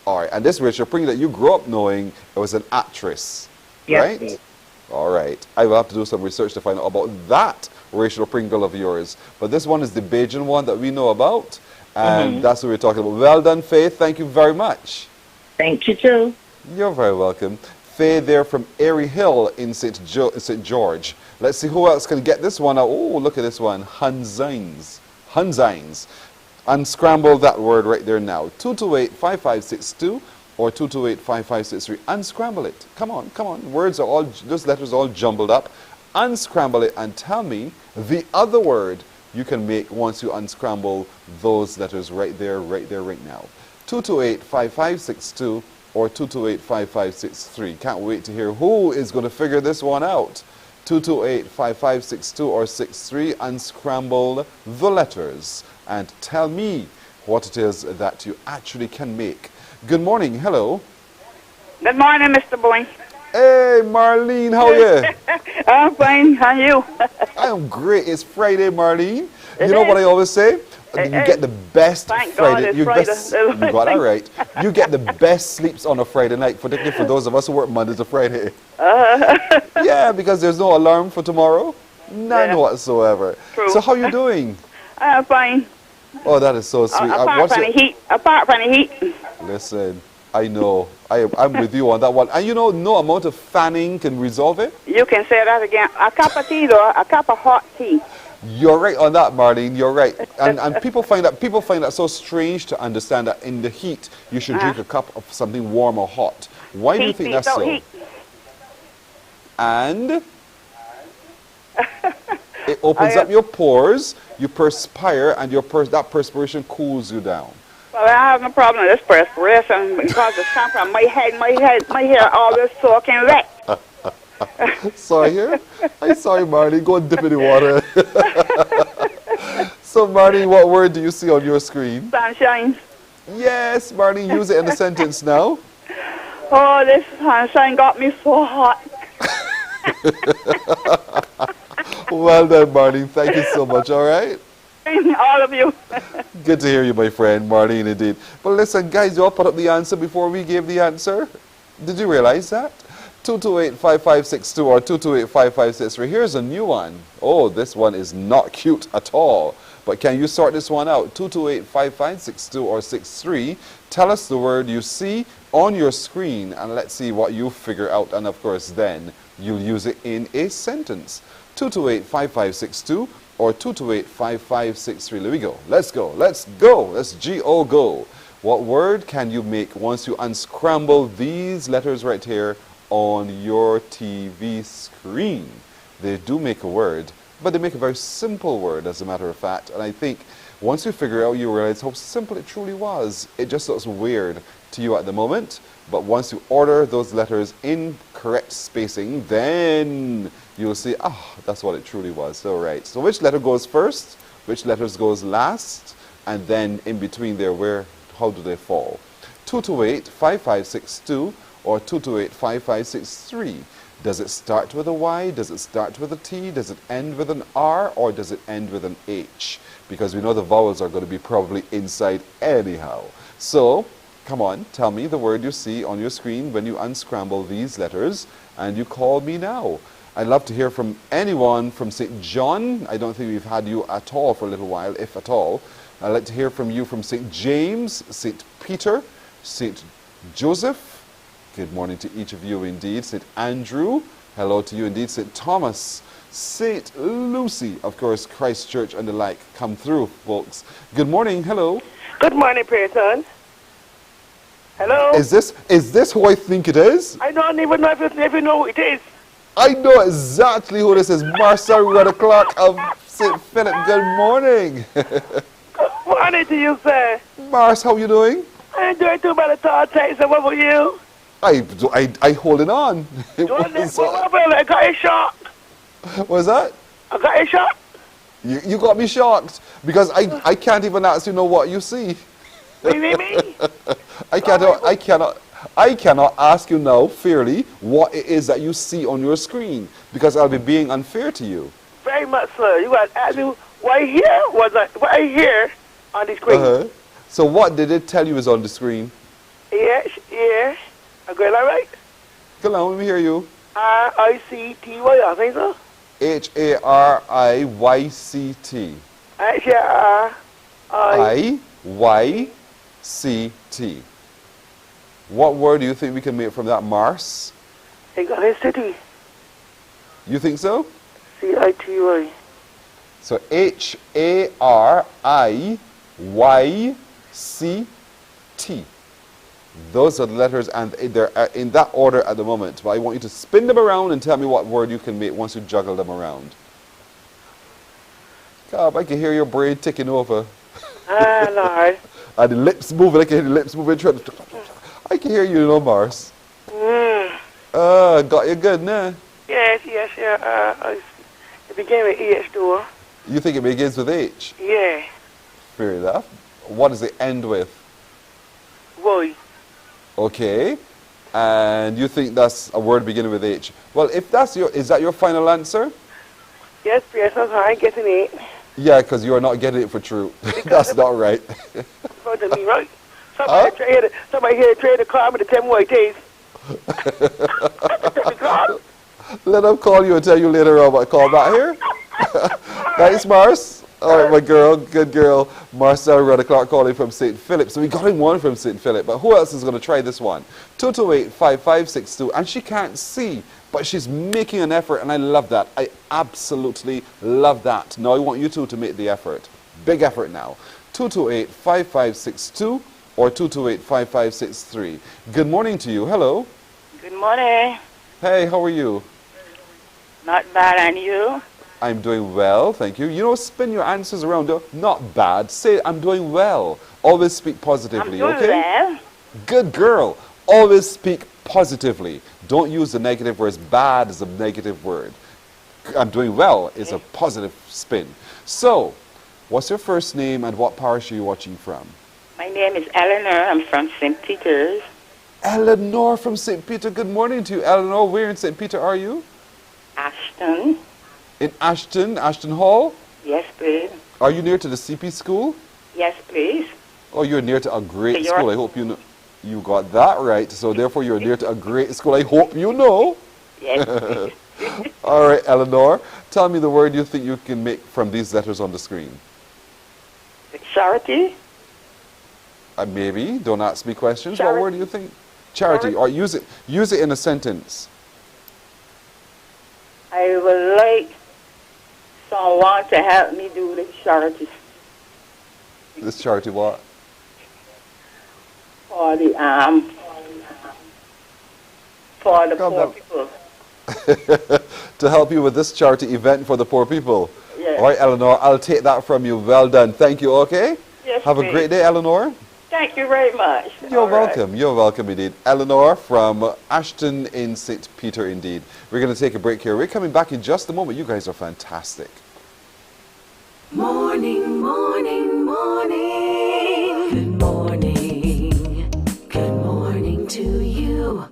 Speaker 12: All right, and this Rachel Pringle that you grew up knowing, it was an actress,
Speaker 2: yes,
Speaker 12: right? All right, I will have to do some research to find out about that Rachel Pringle of yours. But this one is the Bajan one that we know about, and that's what we're talking about. Well done, Faith. Thank you very much.
Speaker 2: Thank you, too.
Speaker 12: You're very welcome. Faye there from Airy Hill in St. George. Let's see who else can get this one. Oh, look at this one. Hanzines. Unscramble that word right there now. 228-5562 or 228-5563. Unscramble it. Come on. Those letters are all jumbled up. Unscramble it and tell me the other word you can make once you unscramble those letters right there, right now. 228-5562 or 228-5563. Can't wait to hear who is going to figure this one out. 228-5562 or 63. Unscramble the letters and tell me what it is that you actually can make. Good morning. Hello.
Speaker 21: Good morning, Mr. Boyne.
Speaker 12: Hey, Marlene. How are you?
Speaker 21: I'm fine. How are you?
Speaker 12: I am great. It's Friday, Marlene. You know what I always say? You get the best Friday. You got that right. You get the best sleeps on a Friday night, particularly for those of us who work Monday to Friday. Yeah, because there's no alarm for tomorrow. None whatsoever.
Speaker 21: True.
Speaker 12: So how you doing?
Speaker 21: I'm fine.
Speaker 12: Oh, that is so sweet.
Speaker 21: Apart from the heat.
Speaker 12: Listen, I know. I'm with you on that one. And you know, no amount of fanning can resolve it.
Speaker 21: You can say that again. A cup of tea, though. A cup of hot tea.
Speaker 12: You're right on that, Marlene. You're right. And people find that so strange to understand that in the heat you should drink a cup of something warm or hot. Why do you think that's so? And it opens up your pores, you perspire, and that perspiration cools you down.
Speaker 21: Well, I have no problem with this perspiration because it's come from my hair always soaking wet.
Speaker 12: Sorry here. I'm sorry, Marty. Go and dip in the water. So, Marty, what word do you see on your screen?
Speaker 21: Sunshine.
Speaker 12: Yes, Marty, use it in a sentence now.
Speaker 21: Oh, this sunshine got me so hot.
Speaker 12: Well done, Marty. Thank you so much, all right?
Speaker 21: All of you.
Speaker 12: Good to hear you, my friend, Marlene, indeed. But listen, guys, you all put up the answer before we gave the answer. Did you realize that? 228-5562 or 228-5563. Here's a new one. Oh, this one is not cute at all. But can you sort this one out? 228-5562 or 63. Tell us the word you see on your screen and let's see what you figure out. And of course, then you'll use it in a sentence. 228-5562 or 228-5563. There we go. Let's go. Let's go. Let's G-O go. What word can you make once you unscramble these letters right here on your TV screen? They do make a word, but they make a very simple word, as a matter of fact. And I think once you figure it out, you realize how simple it truly was. It just looks weird to you at the moment, but once you order those letters in correct spacing, then you'll see, that's what it truly was. All right. So which letter goes first? Which letters goes last? And then in between there, how do they fall? 228-5562 or 228-5563. Does it start with a Y? Does it start with a T? Does it end with an R? Or does it end with an H? Because we know the vowels are going to be probably inside anyhow. So, come on, tell me the word you see on your screen when you unscramble these letters, and you call me now. I'd love to hear from anyone from St. John. I don't think we've had you at all for a little while, if at all. I'd like to hear from you from St. James, St. Peter, St. Joseph. Good morning to each of you indeed. St. Andrew, hello to you indeed. St. Thomas, St. Lucy, of course, Christchurch and the like. Come through, folks. Good morning, hello.
Speaker 21: Good morning, Pearson. Hello?
Speaker 12: Is this who I think it is?
Speaker 21: I don't even know if you know who it is.
Speaker 12: I know exactly who this is. Marcel Clark of St. Philip. Good morning.
Speaker 21: Good morning to you, sir.
Speaker 12: Mars, how you doing?
Speaker 21: I'm doing too bad at all. So what about you?
Speaker 12: I holding on.
Speaker 21: I got a shock.
Speaker 12: What's that?
Speaker 21: I got a shock.
Speaker 12: You got me shocked because I can't even ask you know what you see.
Speaker 21: What do you mean?
Speaker 12: I cannot ask you now fairly what it is that you see on your screen because I'll be being unfair to you.
Speaker 21: Very much so. You got to ask me what I hear on the screen.
Speaker 12: So what did it tell you is on the screen?
Speaker 21: Yeah. I'm going all right.
Speaker 12: Go on, let me hear you.
Speaker 21: R-I-C-T-Y, I think so.
Speaker 12: H-A-R-I-Y-C-T. H-A-R-I-Y-C-T. What word do you think we can make from that, Mars?
Speaker 21: I got a city.
Speaker 12: You think so?
Speaker 21: C-I-T-Y.
Speaker 12: So H-A-R-I-Y-C-T. Those are the letters, and they're in that order at the moment. But I want you to spin them around and tell me what word you can make once you juggle them around. God, I can hear your brain ticking over.
Speaker 21: Lord.
Speaker 12: And the lips moving. I can hear the lips moving. I can hear you, Mars. Got you good, nah?
Speaker 21: Yes. It began with H, though.
Speaker 12: You think it begins with H?
Speaker 21: Yeah.
Speaker 12: Fair enough. What does it end with?
Speaker 21: Y.
Speaker 12: Okay. And you think that's a word beginning with H? Well, if that's is that your final answer?
Speaker 21: Yes, I'm getting it.
Speaker 12: Yeah, because you are not getting it for true. That's not right.
Speaker 21: Front of me, right? Somebody here trade the car with the 10 more days.
Speaker 12: Let them call you and tell you later on what call back here. Thanks, Mars. All right, my girl, good girl. Marcel Clark calling from St. Philip. So we got in one from St. Philip, but who else is going to try this one? 228-5562, and she can't see, but she's making an effort, and I love that. I absolutely love that. Now I want you two to make the effort. Big effort now. 228-5562 or 228-5563. Good morning to you. Hello.
Speaker 21: Good morning.
Speaker 12: Hey, how are you?
Speaker 21: Not bad, and you?
Speaker 12: I'm doing well, thank you. You know, spin your answers around. Not bad. Say, I'm doing well. Always speak positively,
Speaker 21: I'm doing
Speaker 12: okay?
Speaker 21: well.
Speaker 12: Good girl. Always speak positively. Don't use the negative words. Bad is a negative word. I'm doing well is a positive spin. So, what's your first name and what parish are you watching from?
Speaker 21: My name is Eleanor. I'm from St. Peter's.
Speaker 12: Eleanor from St. Peter. Good morning to you, Eleanor. Where in St. Peter are you?
Speaker 21: Ashton.
Speaker 12: In Ashton Hall?
Speaker 21: Yes, please.
Speaker 12: Are you near to the CP school?
Speaker 21: Yes, please.
Speaker 12: Oh, you're near to a great school. I hope you know. You got that right. So therefore, you're near to a great school. I hope you know.
Speaker 21: Yes, please.
Speaker 12: All right, Eleanor. Tell me the word you think you can make from these letters on the screen.
Speaker 21: Charity.
Speaker 12: Maybe. Don't ask me questions.
Speaker 21: Charity.
Speaker 12: What word do you think? Charity. Or use it in a sentence.
Speaker 21: I would like someone to help me do this charity.
Speaker 12: This charity what?
Speaker 21: For the poor people.
Speaker 12: To help you with this charity event for the poor people.
Speaker 21: Yes.
Speaker 12: All right, Eleanor, I'll take that from you. Well done. Thank you, okay?
Speaker 21: Yes,
Speaker 12: Have a great day, Eleanor.
Speaker 21: Thank you very much.
Speaker 12: You're welcome. You're welcome indeed. Eleanor from Ashton in St. Peter indeed. We're going to take a break here. We're coming back in just a moment. You guys are fantastic.
Speaker 15: Morning, morning, morning. Good morning. Good morning to you.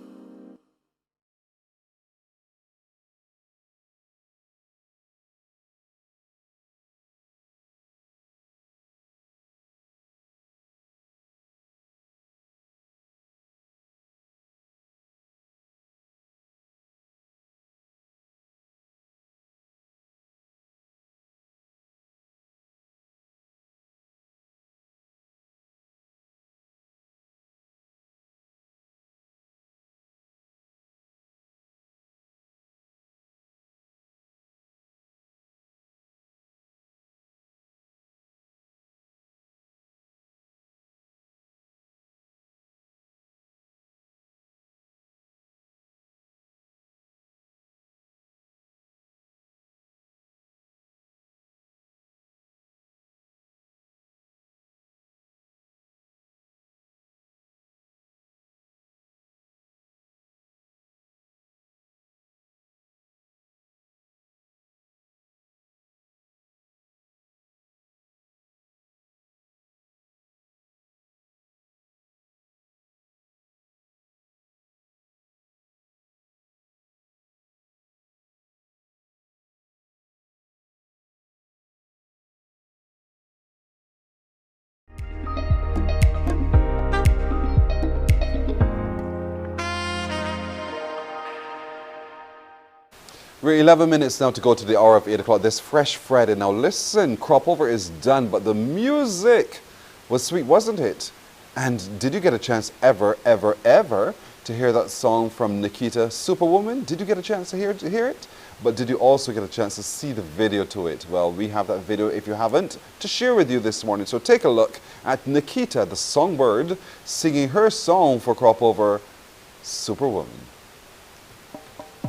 Speaker 12: We're 11 minutes now to go to the hour of 8 o'clock this fresh Friday. Now listen, crop over is done, but the music was sweet, wasn't it? And did you get a chance ever to hear that song from Nikita, Superwoman? Did you get a chance to hear it? But did you also get a chance to see the video to it? Well, we have that video, if you haven't, to share with you this morning. So take a look at Nikita, the songbird, singing her song for crop over, Superwoman.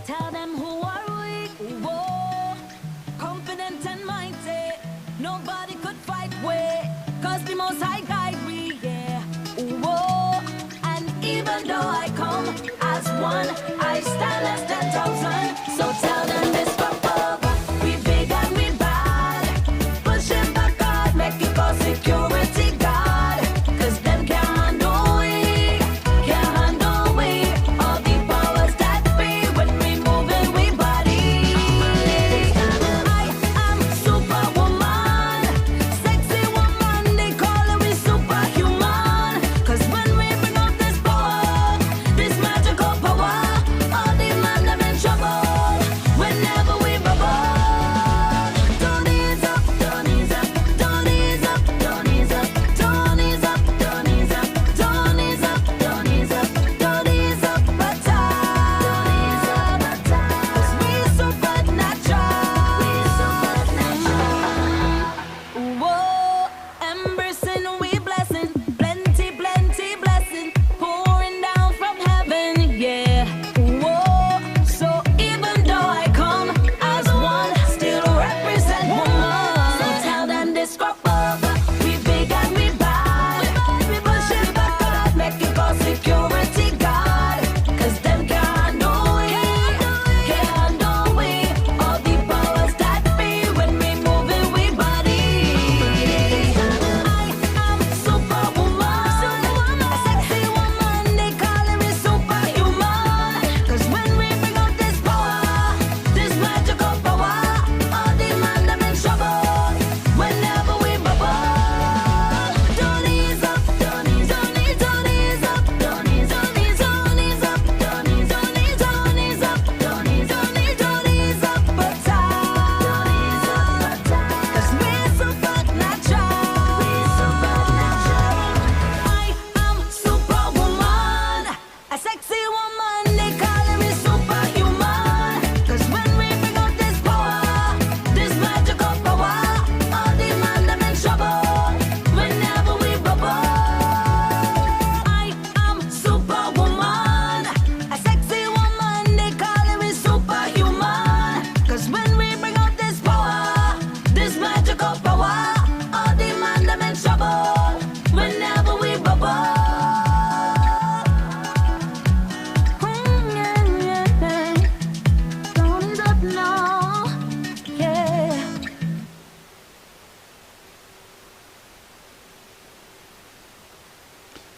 Speaker 15: Tell them who are weak, whoa, confident and mighty. Nobody could fight way, cause the Most High guide we, yeah. Whoa, and even though I come as one, I stand as 10,000. So tell them this for we big and we bad. Push it back hard, make it for security guard. Cause them can't handle we, can't handle we. All the powers that be when we moving we body. I am superwoman, sexy woman, they call it we superhuman. Cause when we bring out this power, this magical power, all the man them in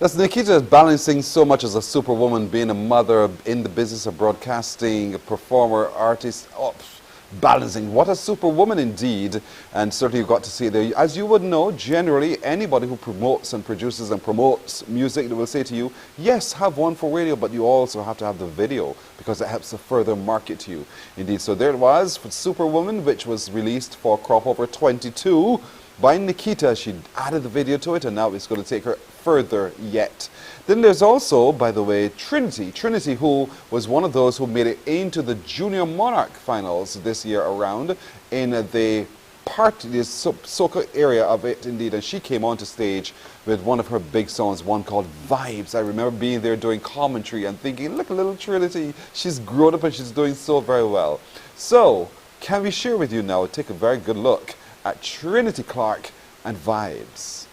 Speaker 12: That's Nikita balancing so much as a superwoman, being a mother, in the business of broadcasting, a performer, artist, balancing. What a superwoman indeed. And certainly you've got to see there. As you would know, generally anybody who promotes and produces and promotes music, they will say to you, yes, have one for radio, but you also have to have the video because it helps to further market you. Indeed, so there it was for Superwoman, which was released for Crop Over 22 by Nikita. She added the video to it, and now it's going to take her further yet. Then there's also, by the way, Trinity, who was one of those who made it into the Junior Monarch finals this year around in the soca area of it, indeed. And she came onto stage with one of her big songs, one called Vibes. I remember being there doing commentary and thinking, look, little Trinity, she's grown up and she's doing so very well. So, can we share with you now, take a very good look at Trinity Clark and Vibes.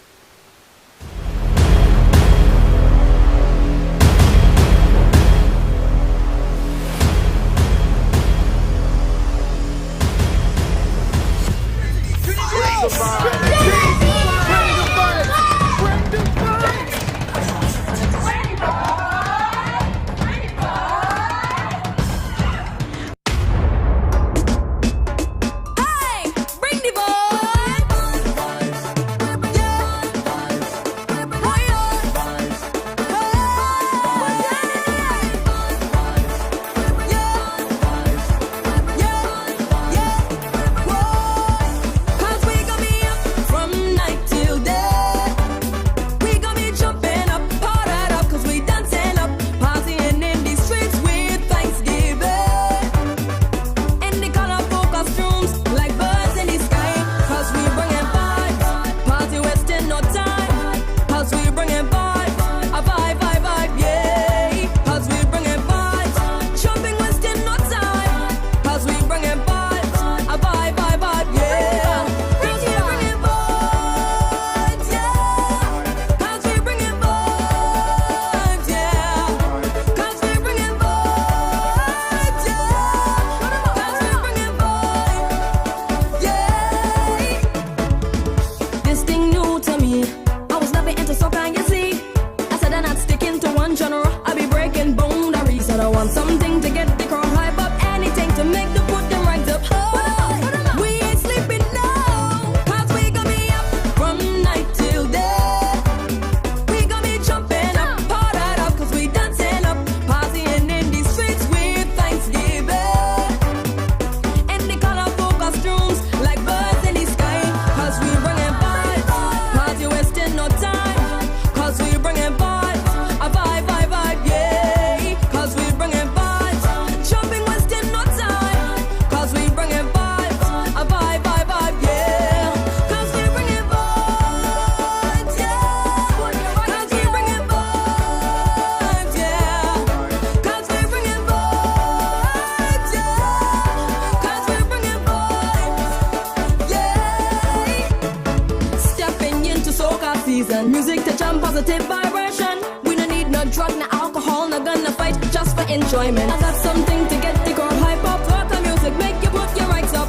Speaker 15: Music to jump positive vibration. We don't need no drug, no alcohol, no gonna fight just for enjoyment. I got something to get the crowd hype up. Rock the music, make you put your rights up.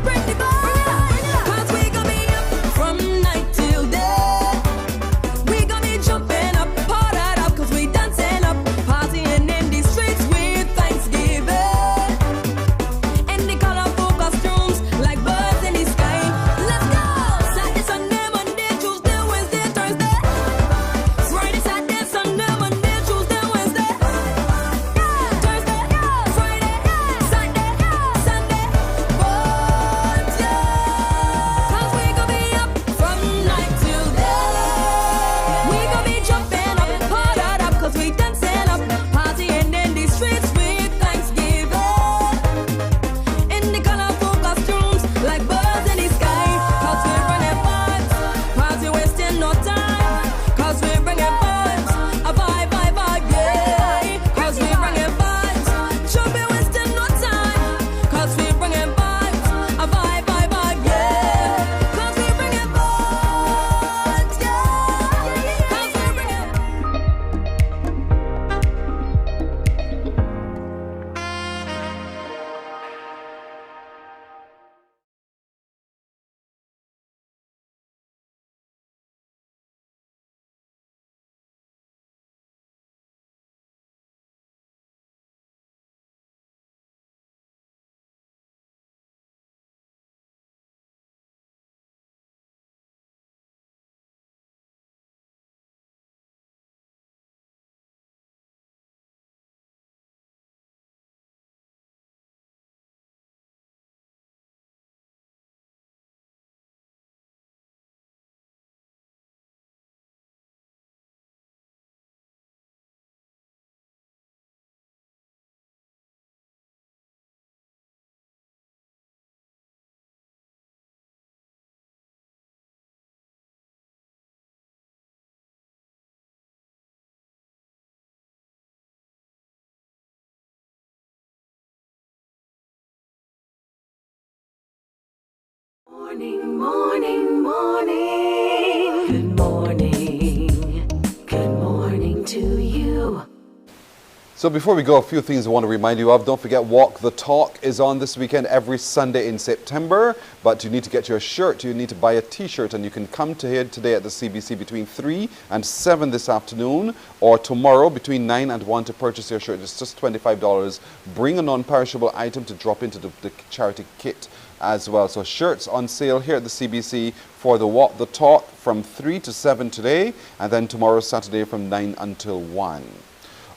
Speaker 15: Bring the vibe, 'cause we gonna be up from night till day. We gonna be jumping up, party up, 'cause we dancing up, partying in the streets with Thanksgiving. And the colorful costumes like birds in the sky. Let's go! Saturday, Sunday, Monday, Tuesday, Wednesday, Thursday. Friday, Saturday, Sunday, Monday, Tuesday, Wednesday. Yeah. Morning, morning, morning. Good morning. Good morning to you.
Speaker 12: So before we go, a few things I want to remind you of. Don't forget, Walk the Talk is on this weekend every Sunday in September. But you need to get your shirt. You need to buy a T-shirt, and you can come to here today at the CBC between 3 and 7 this afternoon, or tomorrow between 9 and 1 to purchase your shirt. It's just $25. Bring a non-perishable item to drop into the charity kit as well. So shirts on sale here at the CBC for the Walk the Talk from 3 to 7 today, and then tomorrow Saturday from 9 until 1.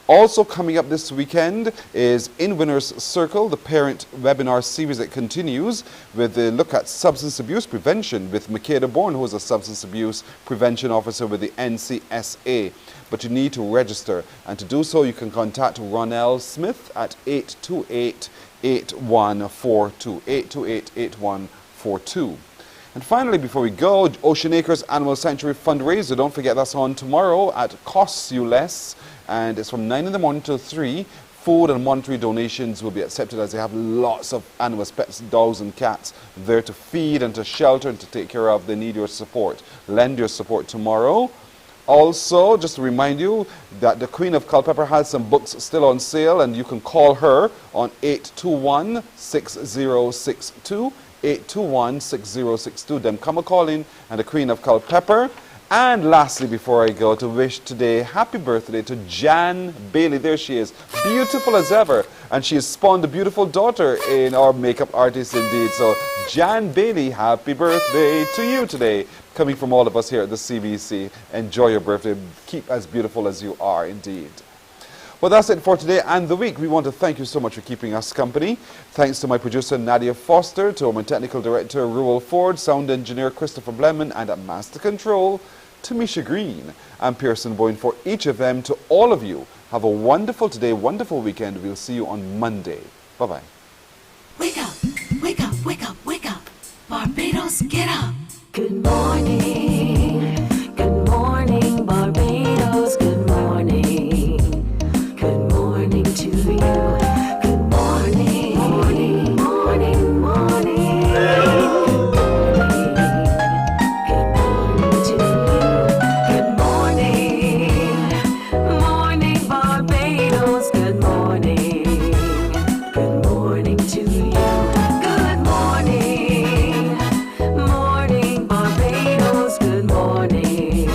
Speaker 12: Also coming up this weekend is In Winners Circle, the parent webinar series that continues with a look at substance abuse prevention with Makeda Bourne, who is a substance abuse prevention officer with the NCSA. But you need to register, and to do so you can contact Ronell Smith at 828-8142, 828-8142. And finally, before we go, Ocean Acres Animal Sanctuary fundraiser. Don't forget, that's on tomorrow at Costs You Less. And it's from 9 in the morning till 3. Food and monetary donations will be accepted, as they have lots of animals, pets, dogs and cats there to feed and to shelter and to take care of. They need your support. Lend your support tomorrow. Also, just to remind you that the Queen of Culpeper has some books still on sale, and you can call her on 821-6062. 821-6062. Then come a call in, and the Queen of Culpeper. And lastly, before I go, to wish today happy birthday to Jan Bailey. There she is, beautiful as ever. And she has spawned a beautiful daughter in our makeup artist indeed. So Jan Bailey, happy birthday to you today. Coming from all of us here at the CBC. Enjoy your birthday. Keep as beautiful as you are indeed. Well, that's it for today and the week. We want to thank you so much for keeping us company. Thanks to my producer, Nadia Foster, to my technical director, Ruel Ford, sound engineer, Christopher Blemon, and at Master Control, to Misha Green and Pearson Boyne. For each of them, to all of you, have a wonderful today, wonderful weekend. We'll see you on Monday. Bye-bye.
Speaker 15: Wake up, wake up, wake up, wake up. Barbados, get up. Good morning. Good morning, Barbados. Good morning. Good morning to you. Good morning. Morning, morning, morning. Good morning to you. Good morning. Morning, Barbados. Good morning. Good morning to you. Good morning. Morning, Barbados. Good morning.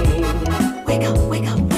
Speaker 15: Wake up, wake up.